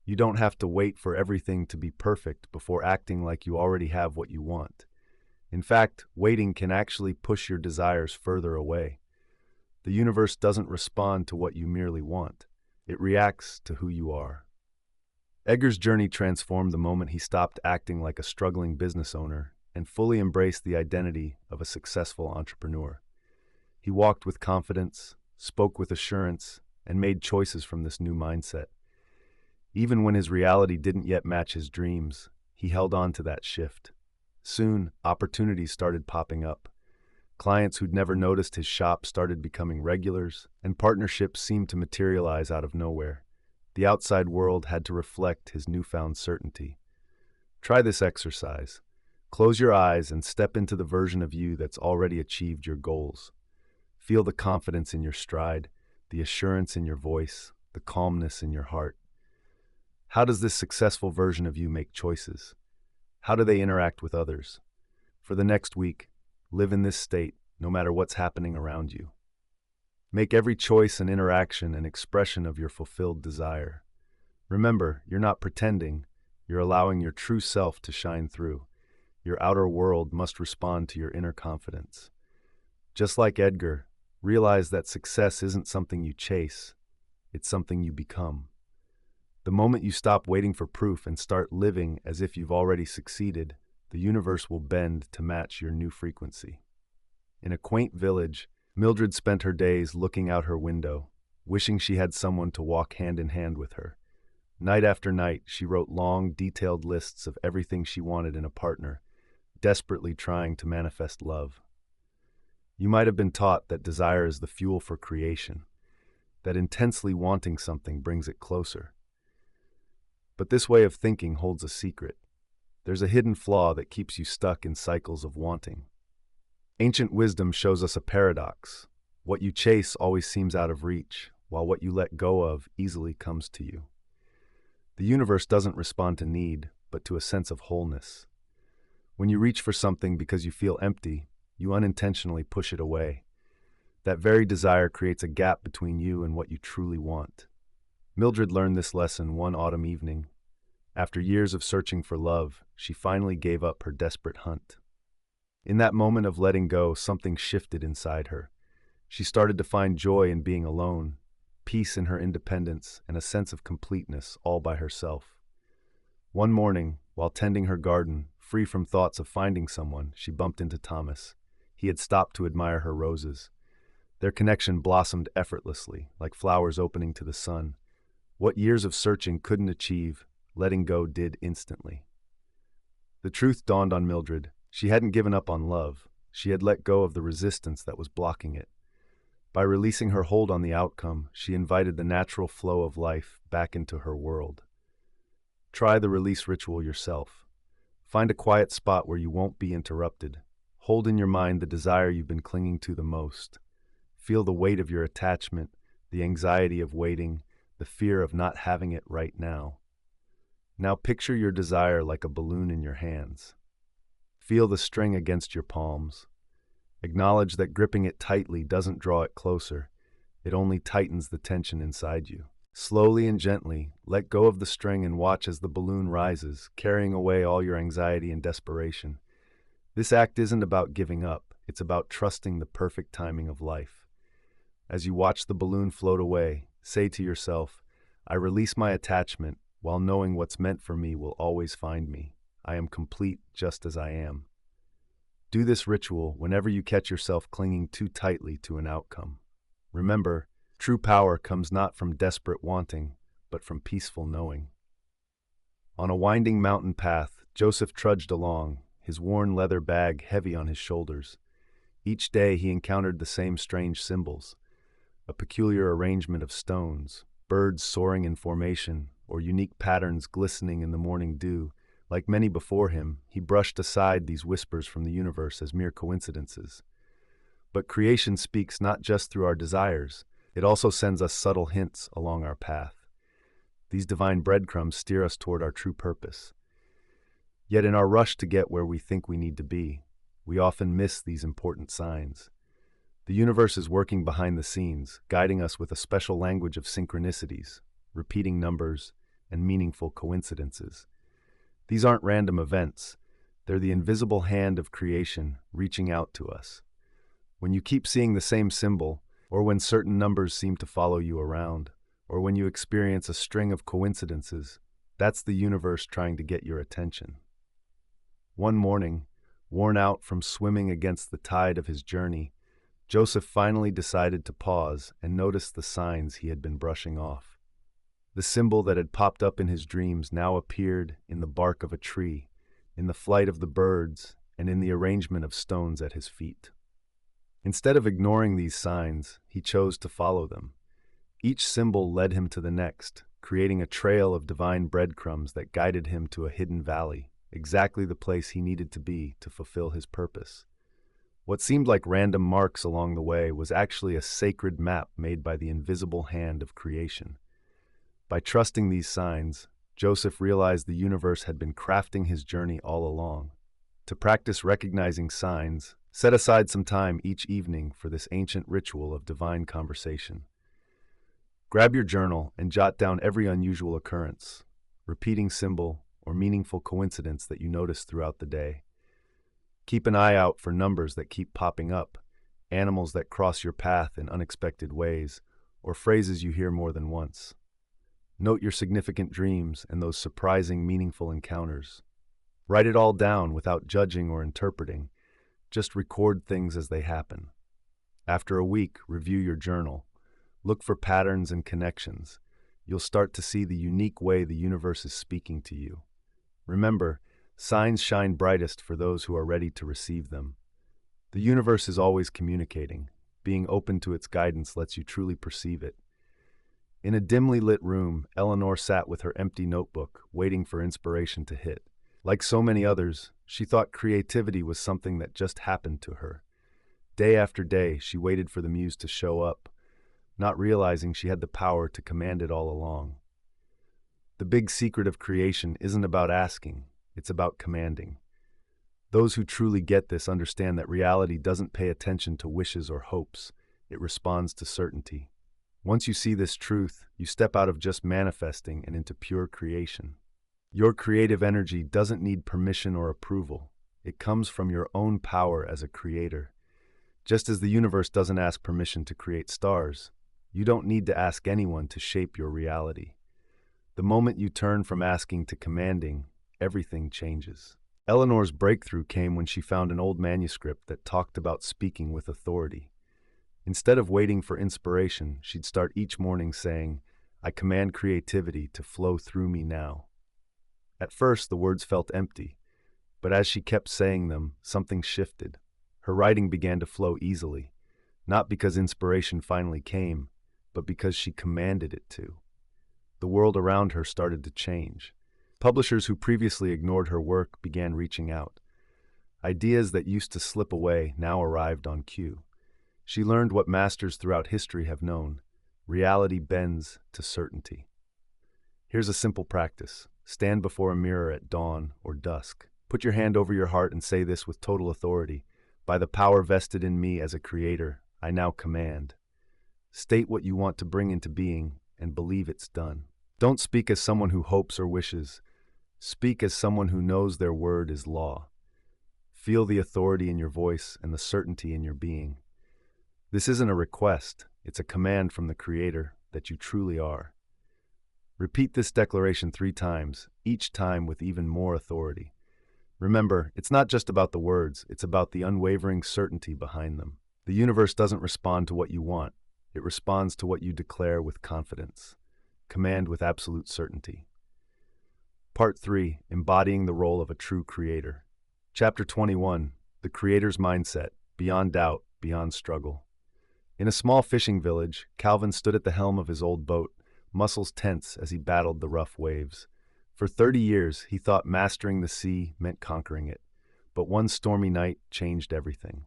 You don't have to wait for everything to be perfect before acting like you already have what you want. In fact, waiting can actually push your desires further away. The universe doesn't respond to what you merely want. It reacts to who you are. Edgar's journey transformed the moment he stopped acting like a struggling business owner. and fully embraced the identity of a successful entrepreneur. He walked with confidence, spoke with assurance, and made choices from this new mindset. Even when his reality didn't yet match his dreams, he held on to that shift. Soon, opportunities started popping up. Clients who'd never noticed his shop started becoming regulars, and partnerships seemed to materialize out of nowhere. The outside world had to reflect his newfound certainty. Try this exercise. Close your eyes and step into the version of you that's already achieved your goals. Feel the confidence in your stride, the assurance in your voice, the calmness in your heart. How does this successful version of you make choices? How do they interact with others? For the next week, live in this state, no matter what's happening around you. Make every choice and interaction an expression of your fulfilled desire. Remember, you're not pretending, you're allowing your true self to shine through. Your outer world must respond to your inner confidence. Just like Edgar, realize that success isn't something you chase, it's something you become. The moment you stop waiting for proof and start living as if you've already succeeded, the universe will bend to match your new frequency. In a quaint village, Mildred spent her days looking out her window, wishing she had someone to walk hand in hand with her. Night after night, she wrote long, detailed lists of everything she wanted in a partner, desperately trying to manifest love. You might have been taught that desire is the fuel for creation, that intensely wanting something brings it closer. But this way of thinking holds a secret. There's a hidden flaw that keeps you stuck in cycles of wanting. Ancient wisdom shows us a paradox. What you chase always seems out of reach, while what you let go of easily comes to you. The universe doesn't respond to need, but to a sense of wholeness. When you reach for something because you feel empty, you unintentionally push it away. That very desire creates a gap between you and what you truly want. Mildred learned this lesson one autumn evening. After years of searching for love, she finally gave up her desperate hunt. In that moment of letting go, something shifted inside her. She started to find joy in being alone, peace in her independence, and a sense of completeness all by herself. One morning, while tending her garden, free from thoughts of finding someone, she bumped into Thomas. He had stopped to admire her roses. Their connection blossomed effortlessly, like flowers opening to the sun. What years of searching couldn't achieve, letting go did instantly. The truth dawned on Mildred. She hadn't given up on love. She had let go of the resistance that was blocking it. By releasing her hold on the outcome, she invited the natural flow of life back into her world. Try the release ritual yourself. Find a quiet spot where you won't be interrupted. Hold in your mind the desire you've been clinging to the most. Feel the weight of your attachment, the anxiety of waiting, the fear of not having it right now. Now picture your desire like a balloon in your hands. Feel the string against your palms. Acknowledge that gripping it tightly doesn't draw it closer. It only tightens the tension inside you. Slowly and gently, let go of the string and watch as the balloon rises, carrying away all your anxiety and desperation. This act isn't about giving up. It's about trusting the perfect timing of life. As you watch the balloon float away, say to yourself, I release my attachment, while knowing what's meant for me will always find me. I am complete just as I am. Do this ritual whenever you catch yourself clinging too tightly to an outcome. Remember, true power comes not from desperate wanting, but from peaceful knowing. On a winding mountain path, Joseph trudged along, his worn leather bag heavy on his shoulders. Each day he encountered the same strange symbols, a peculiar arrangement of stones, birds soaring in formation, or unique patterns glistening in the morning dew. Like many before him, he brushed aside these whispers from the universe as mere coincidences. But creation speaks not just through our desires, it also sends us subtle hints along our path. These divine breadcrumbs steer us toward our true purpose. Yet in our rush to get where we think we need to be, we often miss these important signs. The universe is working behind the scenes, guiding us with a special language of synchronicities, repeating numbers, and meaningful coincidences. These aren't random events. They're the invisible hand of creation reaching out to us. When you keep seeing the same symbol, or when certain numbers seem to follow you around, or when you experience a string of coincidences, that's the universe trying to get your attention. One morning, Worn out from swimming against the tide of his journey, Joseph finally decided to pause and notice the signs he had been brushing off. The symbol that had popped up in his dreams now appeared in the bark of a tree, in the flight of the birds, and in the arrangement of stones at his feet. Instead of ignoring these signs, he chose to follow them. Each symbol led him to the next, creating a trail of divine breadcrumbs that guided him to a hidden valley, exactly the place he needed to be to fulfill his purpose. What seemed like random marks along the way was actually a sacred map made by the invisible hand of creation. By trusting these signs, Joseph realized the universe had been crafting his journey all along. To practice recognizing signs, set aside some time each evening for this ancient ritual of divine conversation. Grab your journal and jot down every unusual occurrence, repeating symbol, or meaningful coincidence that you notice throughout the day. Keep an eye out for numbers that keep popping up, animals that cross your path in unexpected ways, or phrases you hear more than once. Note your significant dreams and those surprising, meaningful encounters. Write it all down without judging or interpreting. Just record things as they happen. After a week, review your journal. Look for patterns and connections. You'll start to see the unique way the universe is speaking to you. Remember, signs shine brightest for those who are ready to receive them. The universe is always communicating. Being open to its guidance lets you truly perceive it. In a dimly lit room, Eleanor sat with her empty notebook, waiting for inspiration to hit. Like so many others, she thought creativity was something that just happened to her. Day after day, she waited for the muse to show up, not realizing she had the power to command it all along. The big secret of creation isn't about asking, it's about commanding. Those who truly get this understand that reality doesn't pay attention to wishes or hopes, it responds to certainty. Once you see this truth, you step out of just manifesting and into pure creation. Your creative energy doesn't need permission or approval. It comes from your own power as a creator. Just as the universe doesn't ask permission to create stars, you don't need to ask anyone to shape your reality. The moment you turn from asking to commanding, everything changes. Eleanor's breakthrough came when she found an old manuscript that talked about speaking with authority. Instead of waiting for inspiration, she'd start each morning saying, "I command creativity to flow through me now." At first, the words felt empty, but as she kept saying them, something shifted. Her writing began to flow easily, not because inspiration finally came, but because she commanded it to. The world around her started to change. Publishers who previously ignored her work began reaching out. Ideas that used to slip away now arrived on cue. She learned what masters throughout history have known: reality bends to certainty. Here's a simple practice. Stand before a mirror at dawn or dusk. Put your hand over your heart and say this with total authority: "By the power vested in me as a creator, I now command." State what you want to bring into being and believe it's done. Don't speak as someone who hopes or wishes. Speak as someone who knows their word is law. Feel the authority in your voice and the certainty in your being. This isn't a request, it's a command from the Creator that you truly are. Repeat this declaration 3 times, each time with even more authority. Remember, it's not just about the words, it's about the unwavering certainty behind them. The universe doesn't respond to what you want, it responds to what you declare with confidence. Command with absolute certainty. Part 3, Embodying the Role of a True Creator. Chapter 21, The Creator's Mindset, Beyond Doubt, Beyond Struggle. In a small fishing village, Calvin stood at the helm of his old boat, muscles tense as he battled the rough waves. For 30 years, he thought mastering the sea meant conquering it, but one stormy night changed everything.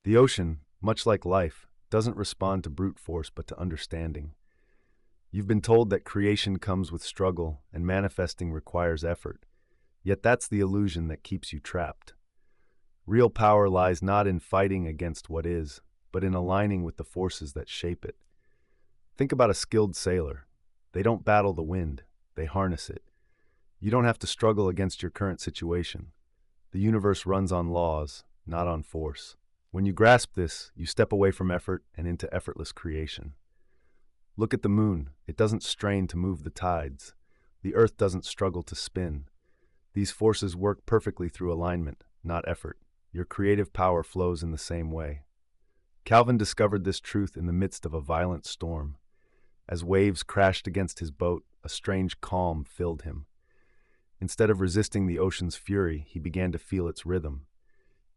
The ocean, much like life, doesn't respond to brute force but to understanding. You've been told that creation comes with struggle and manifesting requires effort, yet that's the illusion that keeps you trapped. Real power lies not in fighting against what is, but in aligning with the forces that shape it. Think about a skilled sailor. They don't battle the wind, they harness it. You don't have to struggle against your current situation. The universe runs on laws, not on force. When you grasp this, you step away from effort and into effortless creation. Look at the moon. It doesn't strain to move the tides. The earth doesn't struggle to spin. These forces work perfectly through alignment, not effort. Your creative power flows in the same way. Calvin discovered this truth in the midst of a violent storm. As waves crashed against his boat, a strange calm filled him. Instead of resisting the ocean's fury, he began to feel its rhythm.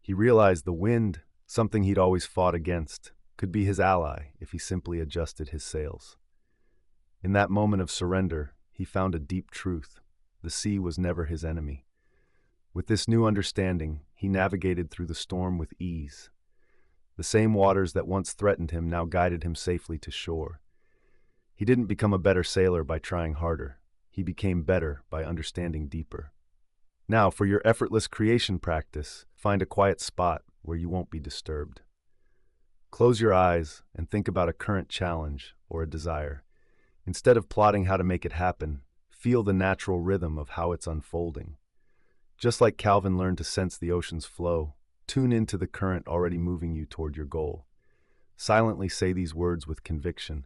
He realized the wind, something he'd always fought against, could be his ally if he simply adjusted his sails. In that moment of surrender, he found a deep truth. The sea was never his enemy. With this new understanding, he navigated through the storm with ease. The same waters that once threatened him now guided him safely to shore. He didn't become a better sailor by trying harder. He became better by understanding deeper. Now, for your effortless creation practice, find a quiet spot where you won't be disturbed. Close your eyes and think about a current challenge or a desire. Instead of plotting how to make it happen, feel the natural rhythm of how it's unfolding. Just like Calvin learned to sense the ocean's flow, tune into the current already moving you toward your goal. Silently say these words with conviction.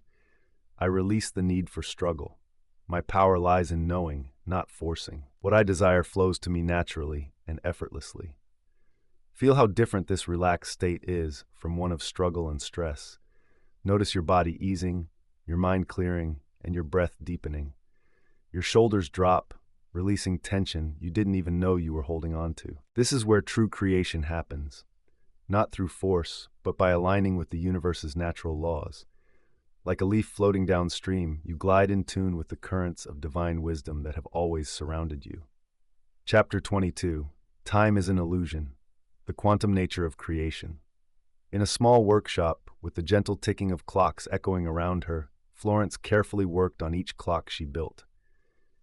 I release the need for struggle. My power lies in knowing, not forcing. What I desire flows to me naturally and effortlessly. Feel how different this relaxed state is from one of struggle and stress. Notice your body easing, your mind clearing, and your breath deepening. Your shoulders drop, releasing tension you didn't even know you were holding on to. This is where true creation happens, not through force, but by aligning with the universe's natural laws. Like a leaf floating downstream, you glide in tune with the currents of divine wisdom that have always surrounded you. Chapter 22. Time is an Illusion. The Quantum Nature of Creation. In a small workshop, with the gentle ticking of clocks echoing around her, Florence carefully worked on each clock she built.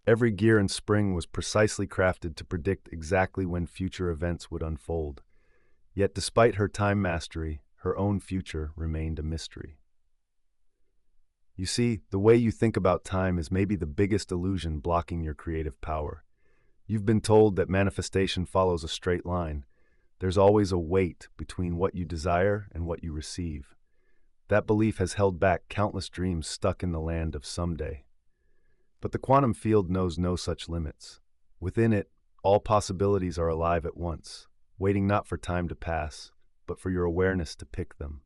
Every gear and spring was precisely crafted to predict exactly when future events would unfold. Yet despite her time mastery, her own future remained a mystery. You see, the way you think about time is maybe the biggest illusion blocking your creative power. You've been told that manifestation follows a straight line. There's always a weight between what you desire and what you receive. That belief has held back countless dreams stuck in the land of someday. But the quantum field knows no such limits. Within it, all possibilities are alive at once, waiting not for time to pass, but for your awareness to pick them.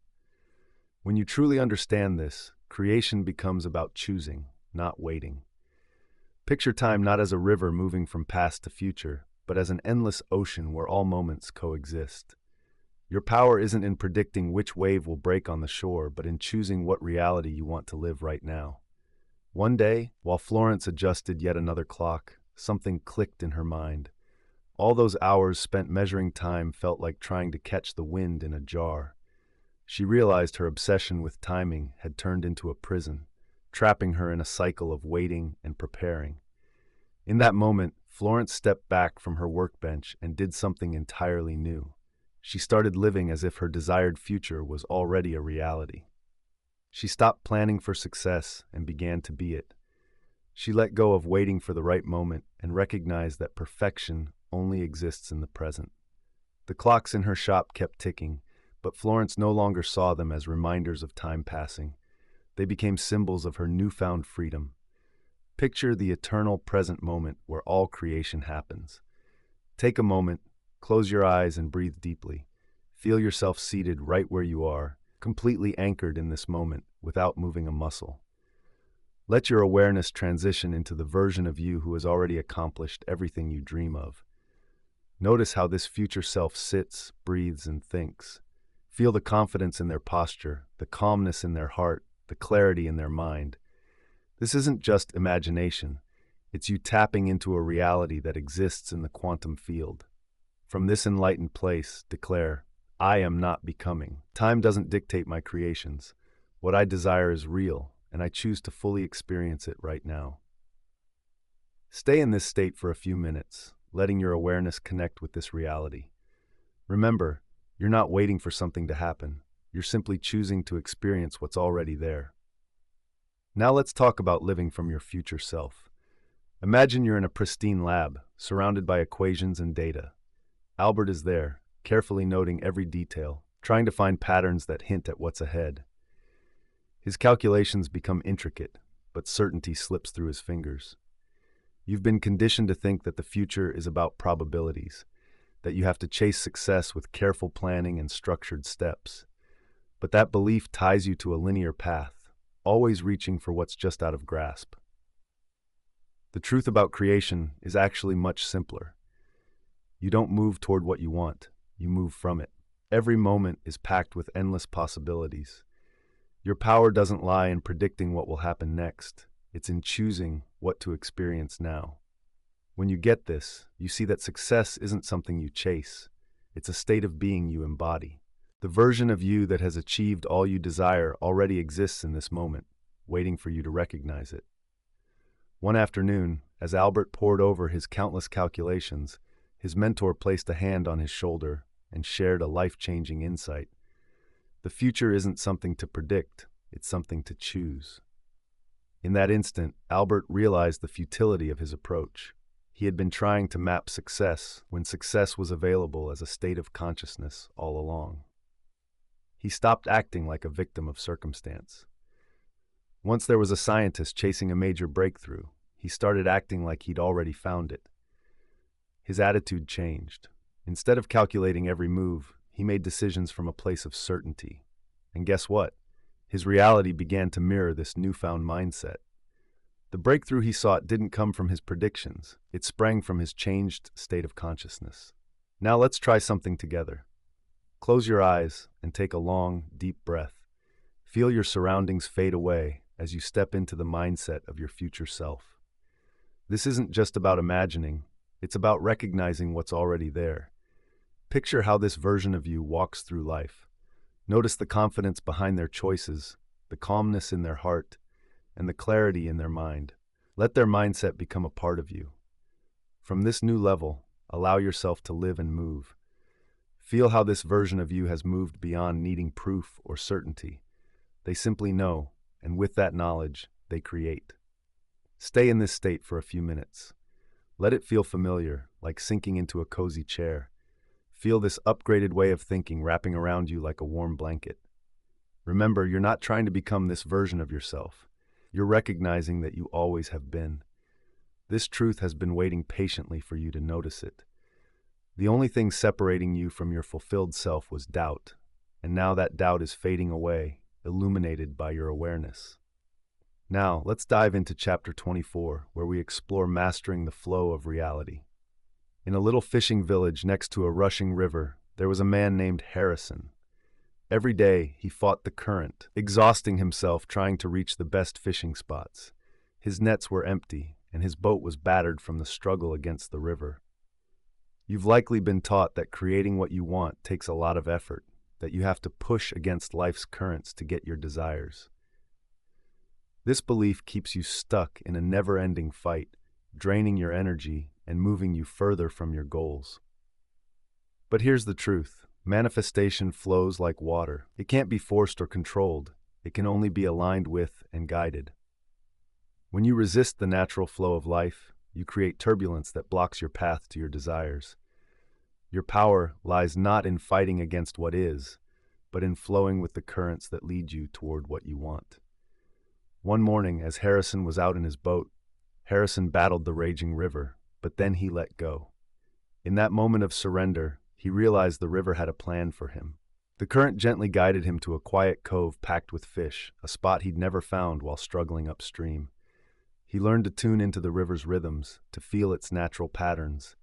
When you truly understand this, creation becomes about choosing, not waiting. Picture time not as a river moving from past to future, but as an endless ocean where all moments coexist. Your power isn't in predicting which wave will break on the shore, but in choosing what reality you want to live right now. One day, while Florence adjusted yet another clock, something clicked in her mind. All those hours spent measuring time felt like trying to catch the wind in a jar. She realized her obsession with timing had turned into a prison, trapping her in a cycle of waiting and preparing. In that moment, Florence stepped back from her workbench and did something entirely new. She started living as if her desired future was already a reality. She stopped planning for success and began to be it. She let go of waiting for the right moment and recognized that perfection only exists in the present. The clocks in her shop kept ticking, but Florence no longer saw them as reminders of time passing. They became symbols of her newfound freedom. Picture the eternal present moment where all creation happens. Take a moment, close your eyes and breathe deeply. Feel yourself seated right where you are, completely anchored in this moment without moving a muscle. Let your awareness transition into the version of you who has already accomplished everything you dream of. Notice how this future self sits, breathes, and thinks. Feel the confidence in their posture, the calmness in their heart, the clarity in their mind. This isn't just imagination. It's you tapping into a reality that exists in the quantum field. From this enlightened place, declare, I am not becoming. Time doesn't dictate my creations. What I desire is real, and I choose to fully experience it right now. Stay in this state for a few minutes, letting your awareness connect with this reality. Remember, you're not waiting for something to happen. You're simply choosing to experience what's already there. Now let's talk about living from your future self. Imagine you're in a pristine lab, surrounded by equations and data. Albert is there, carefully noting every detail, trying to find patterns that hint at what's ahead. His calculations become intricate, but certainty slips through his fingers. You've been conditioned to think that the future is about probabilities. that you have to chase success with careful planning and structured steps. But that belief ties you to a linear path, always reaching for what's just out of grasp. The truth about creation is actually much simpler. You don't move toward what you want, you move from it. Every moment is packed with endless possibilities. Your power doesn't lie in predicting what will happen next. It's in choosing what to experience now. When you get this, you see that success isn't something you chase. It's a state of being you embody. The version of you that has achieved all you desire already exists in this moment, waiting for you to recognize it. One afternoon, as Albert pored over his countless calculations, his mentor placed a hand on his shoulder and shared a life-changing insight. The future isn't something to predict, it's something to choose. In that instant, Albert realized the futility of his approach. He had been trying to map success when success was available as a state of consciousness all along. He stopped acting like a victim of circumstance. Once there was a scientist chasing a major breakthrough, he started acting like he'd already found it. His attitude changed. Instead of calculating every move, he made decisions from a place of certainty. And guess what? His reality began to mirror this newfound mindset. The breakthrough he sought didn't come from his predictions. It sprang from his changed state of consciousness. Now let's try something together. Close your eyes and take a long, deep breath. Feel your surroundings fade away as you step into the mindset of your future self. This isn't just about imagining, it's about recognizing what's already there. Picture how this version of you walks through life. Notice the confidence behind their choices, the calmness in their heart, and the clarity in their mind. Let their mindset become a part of you. From this new level, allow yourself to live and move. Feel how this version of you has moved beyond needing proof or certainty. They simply know, and with that knowledge, they create. Stay in this state for a few minutes. Let it feel familiar, like sinking into a cozy chair. Feel this upgraded way of thinking wrapping around you like a warm blanket. Remember, you're not trying to become this version of yourself. You're recognizing that you always have been. This truth has been waiting patiently for you to notice it. The only thing separating you from your fulfilled self was doubt, and now that doubt is fading away, illuminated by your awareness. Now, let's dive into chapter 24, where we explore mastering the flow of reality. In a little fishing village next to a rushing river, there was a man named Harrison. Every day, he fought the current, exhausting himself trying to reach the best fishing spots. His nets were empty, and his boat was battered from the struggle against the river. You've likely been taught that creating what you want takes a lot of effort, that you have to push against life's currents to get your desires. This belief keeps you stuck in a never-ending fight, draining your energy and moving you further from your goals. But here's the truth. Manifestation flows like water. It can't be forced or controlled. It can only be aligned with and guided. When you resist the natural flow of life, you create turbulence that blocks your path to your desires. Your power lies not in fighting against what is, but in flowing with the currents that lead you toward what you want. One morning, as Harrison was out in his boat, Harrison battled the raging river, but then he let go. In that moment of surrender, he realized the river had a plan for him. The current gently guided him to a quiet cove packed with fish, a spot he'd never found while struggling upstream. He learned to tune into the river's rhythms, to feel its natural patterns.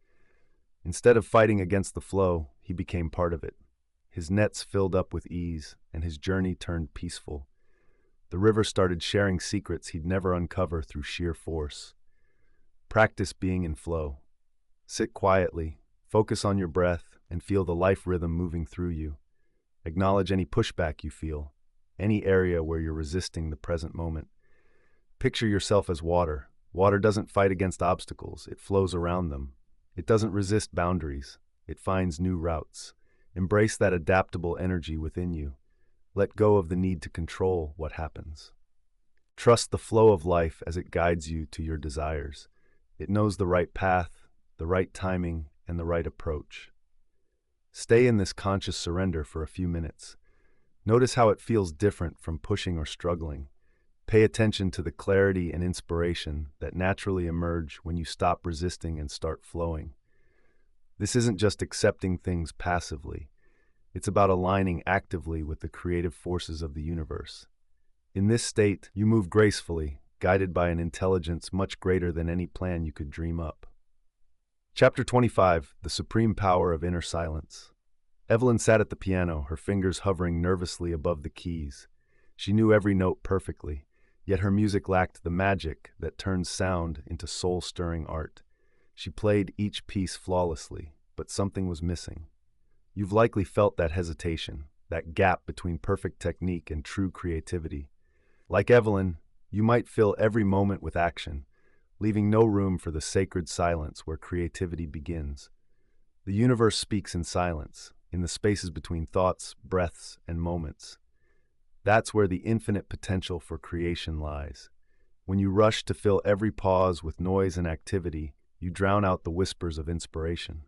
Instead of fighting against the flow, he became part of it. His nets filled up with ease, and his journey turned peaceful. The river started sharing secrets he'd never uncover through sheer force. Practice being in flow. Sit quietly, focus on your breath, and feel the life rhythm moving through you. Acknowledge any pushback you feel, any area where you're resisting the present moment. Picture yourself as water. Water doesn't fight against obstacles, it flows around them. It doesn't resist boundaries, it finds new routes. Embrace that adaptable energy within you. Let go of the need to control what happens. Trust the flow of life as it guides you to your desires. It knows the right path, the right timing, and the right approach. Stay in this conscious surrender for a few minutes. Notice how it feels different from pushing or struggling. Pay attention to the clarity and inspiration that naturally emerge when you stop resisting and start flowing. This isn't just accepting things passively. It's about aligning actively with the creative forces of the universe. In this state, you move gracefully, guided by an intelligence much greater than any plan you could dream up. Chapter 25, The Supreme Power of Inner Silence. Evelyn sat at the piano, her fingers hovering nervously above the keys. She knew every note perfectly, yet her music lacked the magic that turns sound into soul-stirring art. She played each piece flawlessly, but something was missing. You've likely felt that hesitation, that gap between perfect technique and true creativity. Like Evelyn, you might fill every moment with action, leaving no room for the sacred silence where creativity begins. The universe speaks in silence, in the spaces between thoughts, breaths, and moments. That's where the infinite potential for creation lies. When you rush to fill every pause with noise and activity, you drown out the whispers of inspiration.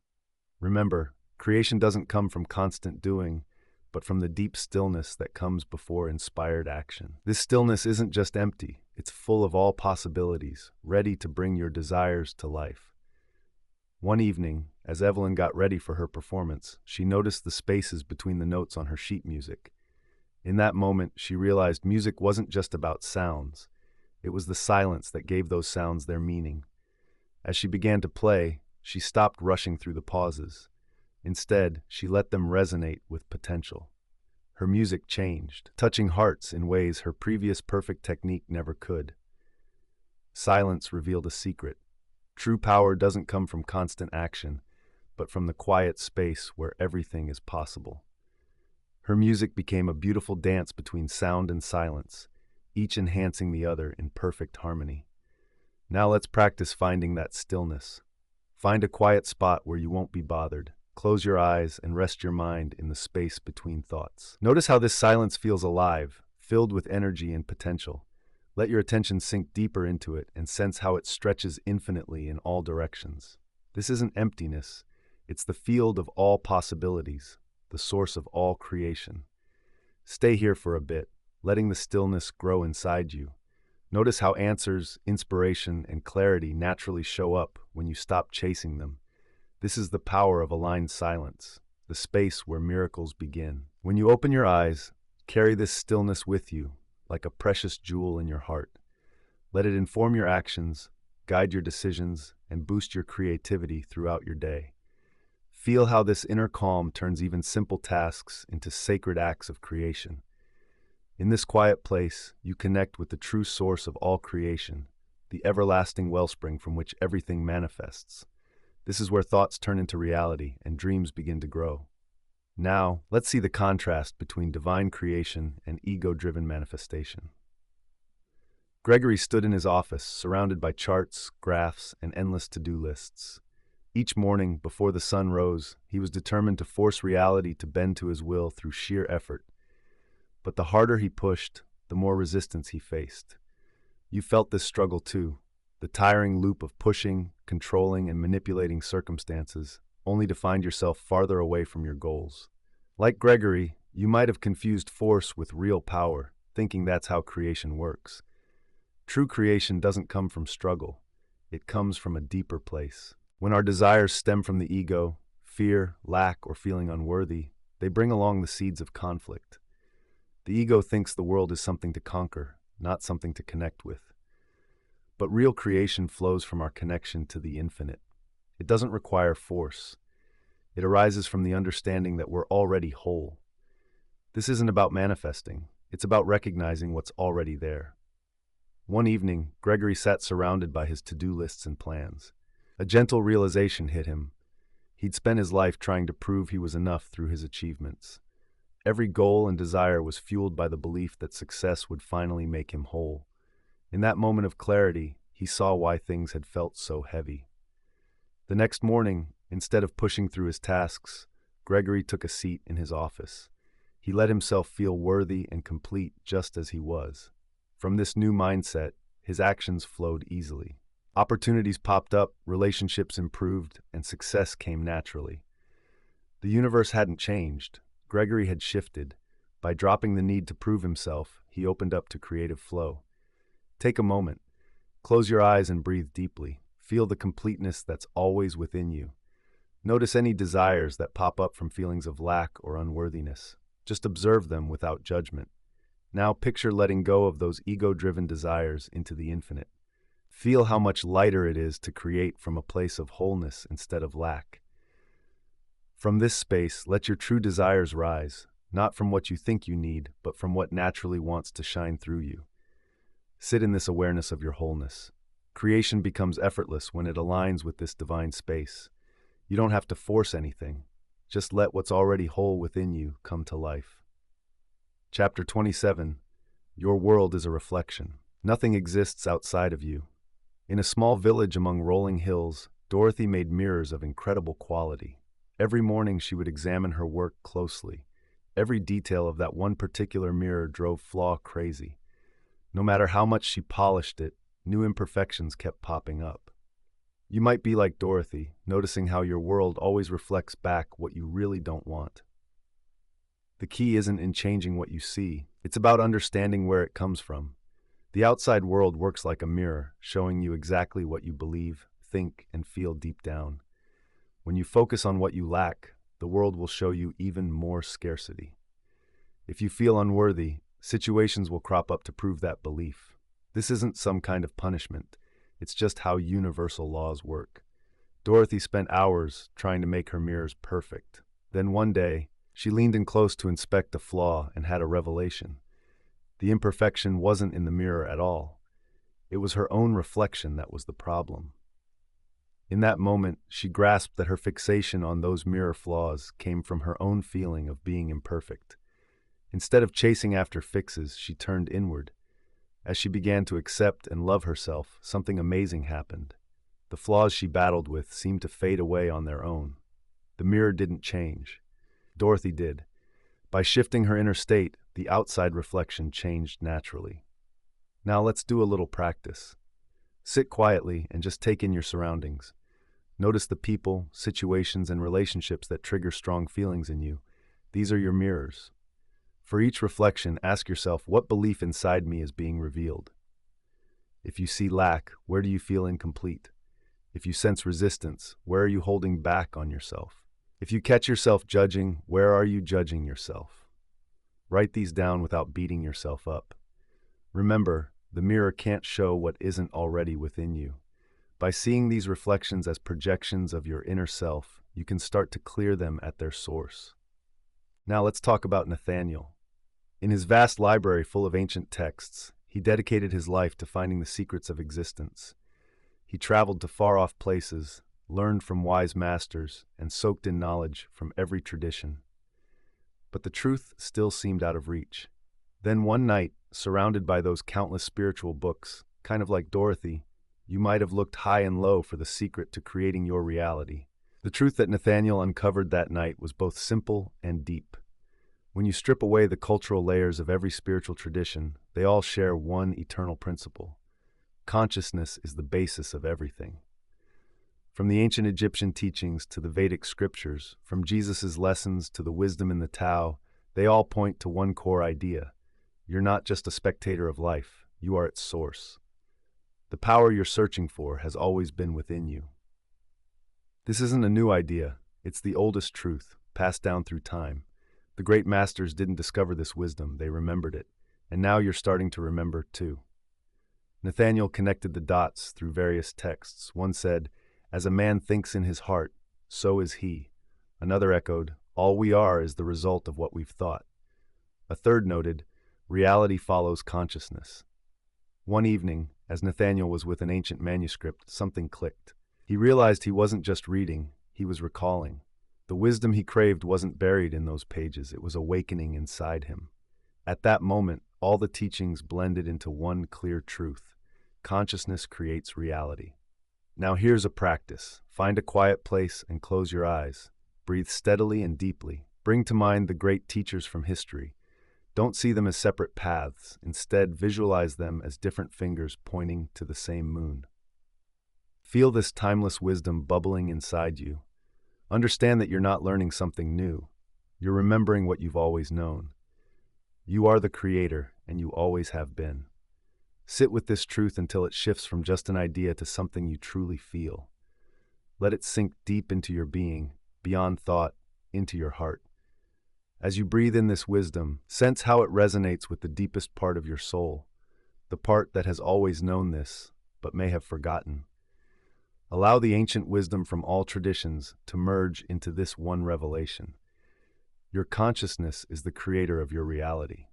Remember, creation doesn't come from constant doing, but from the deep stillness that comes before inspired action. This stillness isn't just empty, it's full of all possibilities, ready to bring your desires to life. One evening, as Evelyn got ready for her performance, she noticed the spaces between the notes on her sheet music. In that moment, she realized music wasn't just about sounds. It was the silence that gave those sounds their meaning. As she began to play, she stopped rushing through the pauses. Instead, she let them resonate with potential. Her music changed, touching hearts in ways her previous perfect technique never could. Silence revealed a secret. True power doesn't come from constant action, but from the quiet space where everything is possible. Her music became a beautiful dance between sound and silence, each enhancing the other in perfect harmony. Now let's practice finding that stillness. Find a quiet spot where you won't be bothered. Close your eyes and rest your mind in the space between thoughts. Notice how this silence feels alive, filled with energy and potential. Let your attention sink deeper into it and sense how it stretches infinitely in all directions. This isn't emptiness, it's the field of all possibilities, the source of all creation. Stay here for a bit, letting the stillness grow inside you. Notice how answers, inspiration, and clarity naturally show up when you stop chasing them. This is the power of aligned silence, the space where miracles begin. When you open your eyes, carry this stillness with you, like a precious jewel in your heart. Let it inform your actions, guide your decisions, and boost your creativity throughout your day. Feel how this inner calm turns even simple tasks into sacred acts of creation. In this quiet place, you connect with the true source of all creation, the everlasting wellspring from which everything manifests. This is where thoughts turn into reality and dreams begin to grow. Now, let's see the contrast between divine creation and ego-driven manifestation. Gregory stood in his office, surrounded by charts, graphs, and endless to-do lists. Each morning, before the sun rose, he was determined to force reality to bend to his will through sheer effort. But the harder he pushed, the more resistance he faced. You felt this struggle too, the tiring loop of pushing, controlling, and manipulating circumstances, only to find yourself farther away from your goals. Like Gregory, you might have confused force with real power, thinking that's how creation works. True creation doesn't come from struggle. It comes from a deeper place. When our desires stem from the ego, fear, lack, or feeling unworthy, they bring along the seeds of conflict. The ego thinks the world is something to conquer, not something to connect with. But real creation flows from our connection to the infinite. It doesn't require force. It arises from the understanding that we're already whole. This isn't about manifesting. It's about recognizing what's already there. One evening, Gregory sat surrounded by his to-do lists and plans. A gentle realization hit him. He'd spent his life trying to prove he was enough through his achievements. Every goal and desire was fueled by the belief that success would finally make him whole. In that moment of clarity, he saw why things had felt so heavy. The next morning, instead of pushing through his tasks, Gregory took a seat in his office. He let himself feel worthy and complete just as he was. From this new mindset, his actions flowed easily. Opportunities popped up, relationships improved, and success came naturally. The universe hadn't changed. Gregory had shifted. By dropping the need to prove himself, he opened up to creative flow. Take a moment. Close your eyes and breathe deeply. Feel the completeness that's always within you. Notice any desires that pop up from feelings of lack or unworthiness. Just observe them without judgment. Now picture letting go of those ego-driven desires into the infinite. Feel how much lighter it is to create from a place of wholeness instead of lack. From this space, let your true desires rise, not from what you think you need, but from what naturally wants to shine through you. Sit in this awareness of your wholeness. Creation becomes effortless when it aligns with this divine space. You don't have to force anything. Just let what's already whole within you come to life. Chapter 27. Your world is a reflection. Nothing exists outside of you. In a small village among rolling hills, Dorothy made mirrors of incredible quality. Every morning she would examine her work closely. Every detail of that one particular mirror drove Flaw crazy. No matter how much she polished it, new imperfections kept popping up. You might be like Dorothy, noticing how your world always reflects back what you really don't want. The key isn't in changing what you see, it's about understanding where it comes from. The outside world works like a mirror, showing you exactly what you believe, think, and feel deep down. When you focus on what you lack, the world will show you even more scarcity. If you feel unworthy, situations will crop up to prove that belief. This isn't some kind of punishment. It's just how universal laws work. Dorothy spent hours trying to make her mirrors perfect. Then one day, she leaned in close to inspect a flaw and had a revelation. The imperfection wasn't in the mirror at all. It was her own reflection that was the problem. In that moment, she grasped that her fixation on those mirror flaws came from her own feeling of being imperfect. Instead of chasing after fixes, she turned inward. As she began to accept and love herself, something amazing happened. The flaws she battled with seemed to fade away on their own. The mirror didn't change. Dorothy did. By shifting her inner state, the outside reflection changed naturally. Now let's do a little practice. Sit quietly and just take in your surroundings. Notice the people, situations, and relationships that trigger strong feelings in you. These are your mirrors. For each reflection, ask yourself, what belief inside me is being revealed? If you see lack, where do you feel incomplete? If you sense resistance, where are you holding back on yourself? If you catch yourself judging, where are you judging yourself? Write these down without beating yourself up. Remember, the mirror can't show what isn't already within you. By seeing these reflections as projections of your inner self, you can start to clear them at their source. Now let's talk about Nathaniel. In his vast library full of ancient texts, he dedicated his life to finding the secrets of existence. He traveled to far-off places, learned from wise masters, and soaked in knowledge from every tradition. But the truth still seemed out of reach. Then one night, surrounded by those countless spiritual books, kind of like Dorothy, you might have looked high and low for the secret to creating your reality. The truth that Nathaniel uncovered that night was both simple and deep. When you strip away the cultural layers of every spiritual tradition, they all share one eternal principle. Consciousness is the basis of everything. From the ancient Egyptian teachings to the Vedic scriptures, from Jesus' lessons to the wisdom in the Tao, they all point to one core idea. You're not just a spectator of life, you are its source. The power you're searching for has always been within you. This isn't a new idea, it's the oldest truth, passed down through time. The great masters didn't discover this wisdom, they remembered it, and now you're starting to remember too. Nathaniel connected the dots through various texts. One said, "As a man thinks in his heart, so is he." Another echoed, "All we are is the result of what we've thought." A third noted, "Reality follows consciousness." One evening, as Nathaniel was with an ancient manuscript, something clicked. He realized he wasn't just reading, he was recalling. The wisdom he craved wasn't buried in those pages, it was awakening inside him. At that moment, all the teachings blended into one clear truth. Consciousness creates reality. Now here's a practice. Find a quiet place and close your eyes. Breathe steadily and deeply. Bring to mind the great teachers from history. Don't see them as separate paths. Instead, visualize them as different fingers pointing to the same moon. Feel this timeless wisdom bubbling inside you. Understand that you're not learning something new. You're remembering what you've always known. You are the creator, and you always have been. Sit with this truth until it shifts from just an idea to something you truly feel. Let it sink deep into your being, beyond thought, into your heart. As you breathe in this wisdom, sense how it resonates with the deepest part of your soul, the part that has always known this, but may have forgotten. Allow the ancient wisdom from all traditions to merge into this one revelation. Your consciousness is the creator of your reality.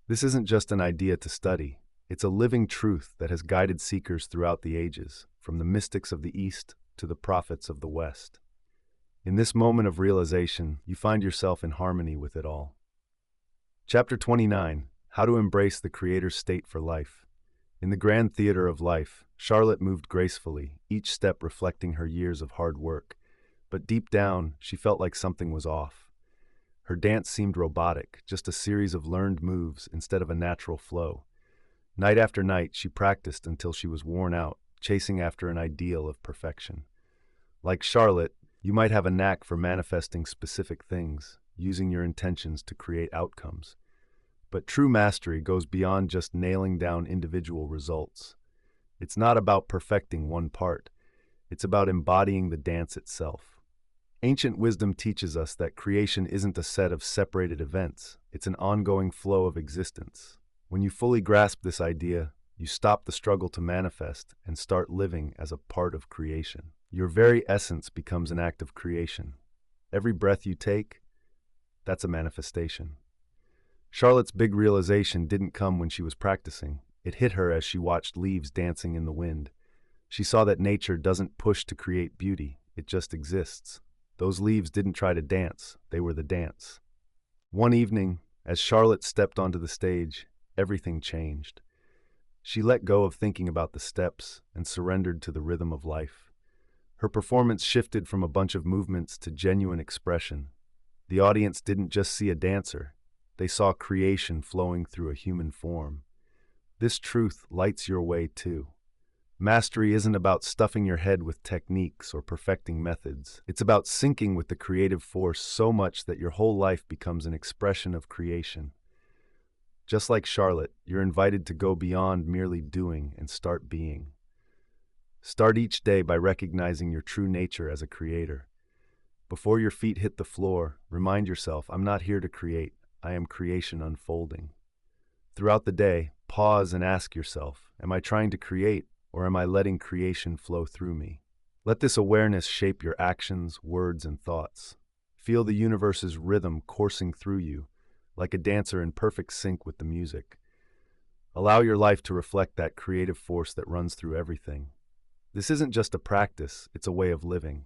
This isn't just an idea to study. It's a living truth that has guided seekers throughout the ages, from the mystics of the East to the prophets of the West. In this moment of realization, you find yourself in harmony with it all. Chapter 29: How to Embrace the Creator's State for Life. In the grand theater of life, Charlotte moved gracefully, each step reflecting her years of hard work. But deep down, she felt like something was off. Her dance seemed robotic, just a series of learned moves instead of a natural flow. Night after night, she practiced until she was worn out, chasing after an ideal of perfection. Like Charlotte, you might have a knack for manifesting specific things, using your intentions to create outcomes. But true mastery goes beyond just nailing down individual results. It's not about perfecting one part. It's about embodying the dance itself. Ancient wisdom teaches us that creation isn't a set of separated events. It's an ongoing flow of existence. When you fully grasp this idea, you stop the struggle to manifest and start living as a part of creation. Your very essence becomes an act of creation. Every breath you take, that's a manifestation. Charlotte's big realization didn't come when she was practicing. It hit her as she watched leaves dancing in the wind. She saw that nature doesn't push to create beauty, it just exists. Those leaves didn't try to dance, they were the dance. One evening, as Charlotte stepped onto the stage, everything changed. She let go of thinking about the steps and surrendered to the rhythm of life. Her performance shifted from a bunch of movements to genuine expression. The audience didn't just see a dancer, they saw creation flowing through a human form. This truth lights your way too. Mastery isn't about stuffing your head with techniques or perfecting methods. It's about syncing with the creative force so much that your whole life becomes an expression of creation. Just like Charlotte, you're invited to go beyond merely doing and start being. Start each day by recognizing your true nature as a creator. Before your feet hit the floor, remind yourself, I'm not here to create, I am creation unfolding. Throughout the day, pause and ask yourself, am I trying to create, or am I letting creation flow through me? Let this awareness shape your actions, words, and thoughts. Feel the universe's rhythm coursing through you, like a dancer in perfect sync with the music. Allow your life to reflect that creative force that runs through everything. This isn't just a practice, it's a way of living.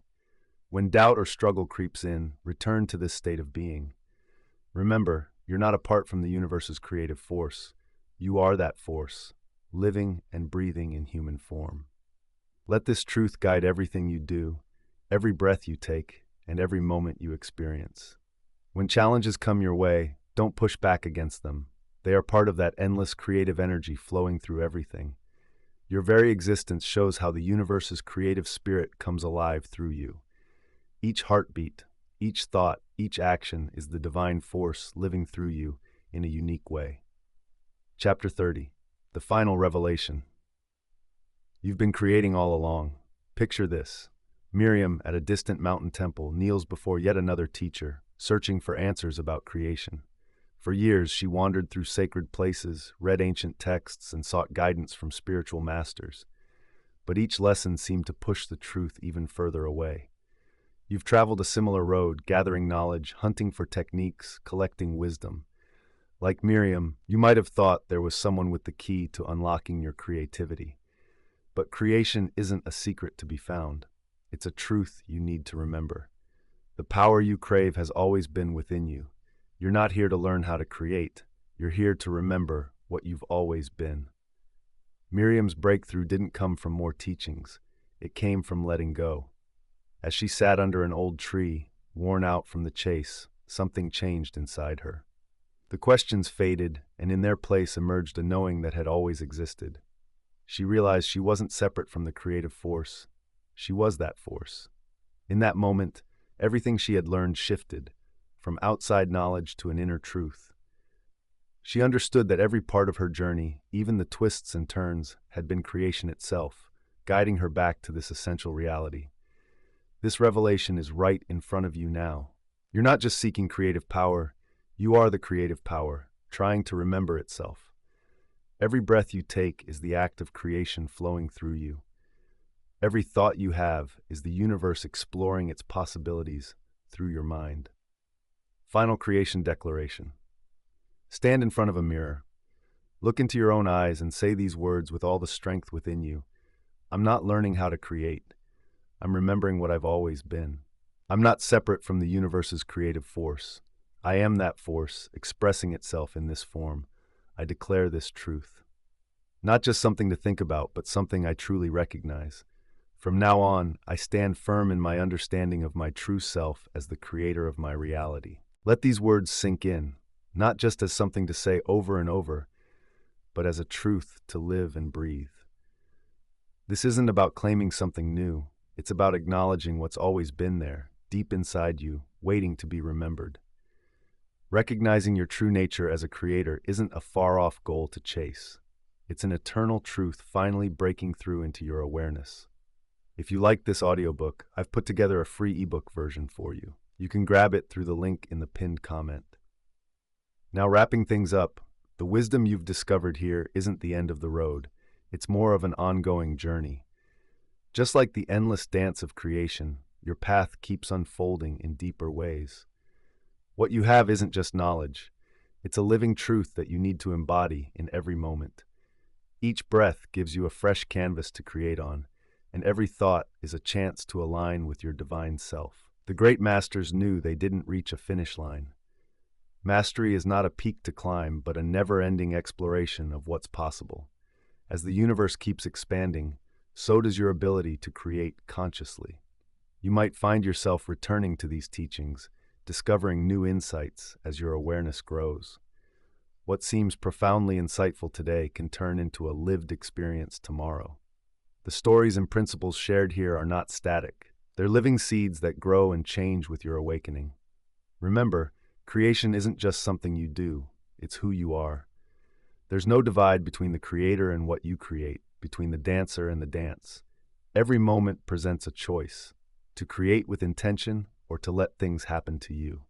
When doubt or struggle creeps in, return to this state of being. Remember, you're not apart from the universe's creative force. You are that force, living and breathing in human form. Let this truth guide everything you do, every breath you take, and every moment you experience. When challenges come your way, don't push back against them. They are part of that endless creative energy flowing through everything. Your very existence shows how the universe's creative spirit comes alive through you. Each heartbeat, each thought, each action is the divine force living through you in a unique way. Chapter 30: The Final Revelation. You've been creating all along. Picture this. Miriam, at a distant mountain temple, kneels before yet another teacher, searching for answers about creation. For years, she wandered through sacred places, read ancient texts, and sought guidance from spiritual masters. But each lesson seemed to push the truth even further away. You've traveled a similar road, gathering knowledge, hunting for techniques, collecting wisdom. Like Miriam, you might have thought there was someone with the key to unlocking your creativity. But creation isn't a secret to be found. It's a truth you need to remember. The power you crave has always been within you. You're not here to learn how to create. You're here to remember what you've always been. Miriam's breakthrough didn't come from more teachings. It came from letting go. As she sat under an old tree, worn out from the chase, something changed inside her. The questions faded, and in their place emerged a knowing that had always existed. She realized she wasn't separate from the creative force. She was that force. In that moment, everything she had learned shifted, from outside knowledge to an inner truth. She understood that every part of her journey, even the twists and turns, had been creation itself, guiding her back to this essential reality. This revelation is right in front of you now. You're not just seeking creative power, you are the creative power, trying to remember itself. Every breath you take is the act of creation flowing through you. Every thought you have is the universe exploring its possibilities through your mind. Final creation declaration. Stand in front of a mirror. Look into your own eyes and say these words with all the strength within you. I'm not learning how to create. I'm remembering what I've always been. I'm not separate from the universe's creative force. I am that force, expressing itself in this form. I declare this truth. Not just something to think about, but something I truly recognize. From now on, I stand firm in my understanding of my true self as the creator of my reality. Let these words sink in, not just as something to say over and over, but as a truth to live and breathe. This isn't about claiming something new. It's about acknowledging what's always been there, deep inside you, waiting to be remembered. Recognizing your true nature as a creator isn't a far-off goal to chase. It's an eternal truth finally breaking through into your awareness. If you like this audiobook, I've put together a free ebook version for you. You can grab it through the link in the pinned comment. Now, wrapping things up, the wisdom you've discovered here isn't the end of the road. It's more of an ongoing journey. Just like the endless dance of creation, your path keeps unfolding in deeper ways. What you have isn't just knowledge. It's a living truth that you need to embody in every moment. Each breath gives you a fresh canvas to create on, and every thought is a chance to align with your divine self. The great masters knew they didn't reach a finish line. Mastery is not a peak to climb, but a never-ending exploration of what's possible. As the universe keeps expanding, so does your ability to create consciously. You might find yourself returning to these teachings, discovering new insights as your awareness grows. What seems profoundly insightful today can turn into a lived experience tomorrow. The stories and principles shared here are not static. They're living seeds that grow and change with your awakening. Remember, creation isn't just something you do, it's who you are. There's no divide between the creator and what you create, between the dancer and the dance. Every moment presents a choice, to create with intention or to let things happen to you.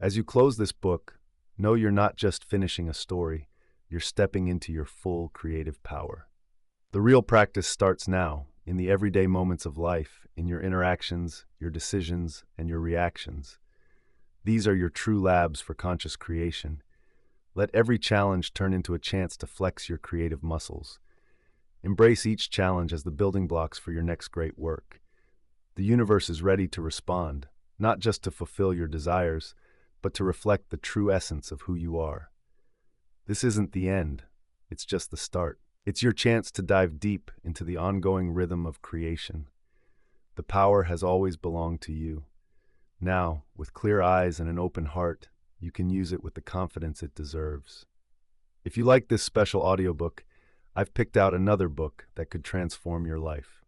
As you close this book, know you're not just finishing a story, you're stepping into your full creative power. The real practice starts now, in the everyday moments of life, in your interactions, your decisions, and your reactions. These are your true labs for conscious creation. Let every challenge turn into a chance to flex your creative muscles. Embrace each challenge as the building blocks for your next great work. The universe is ready to respond, not just to fulfill your desires, but to reflect the true essence of who you are. This isn't the end, it's just the start. It's your chance to dive deep into the ongoing rhythm of creation. The power has always belonged to you. Now, with clear eyes and an open heart, you can use it with the confidence it deserves. If you like this special audiobook, I've picked out another book that could transform your life.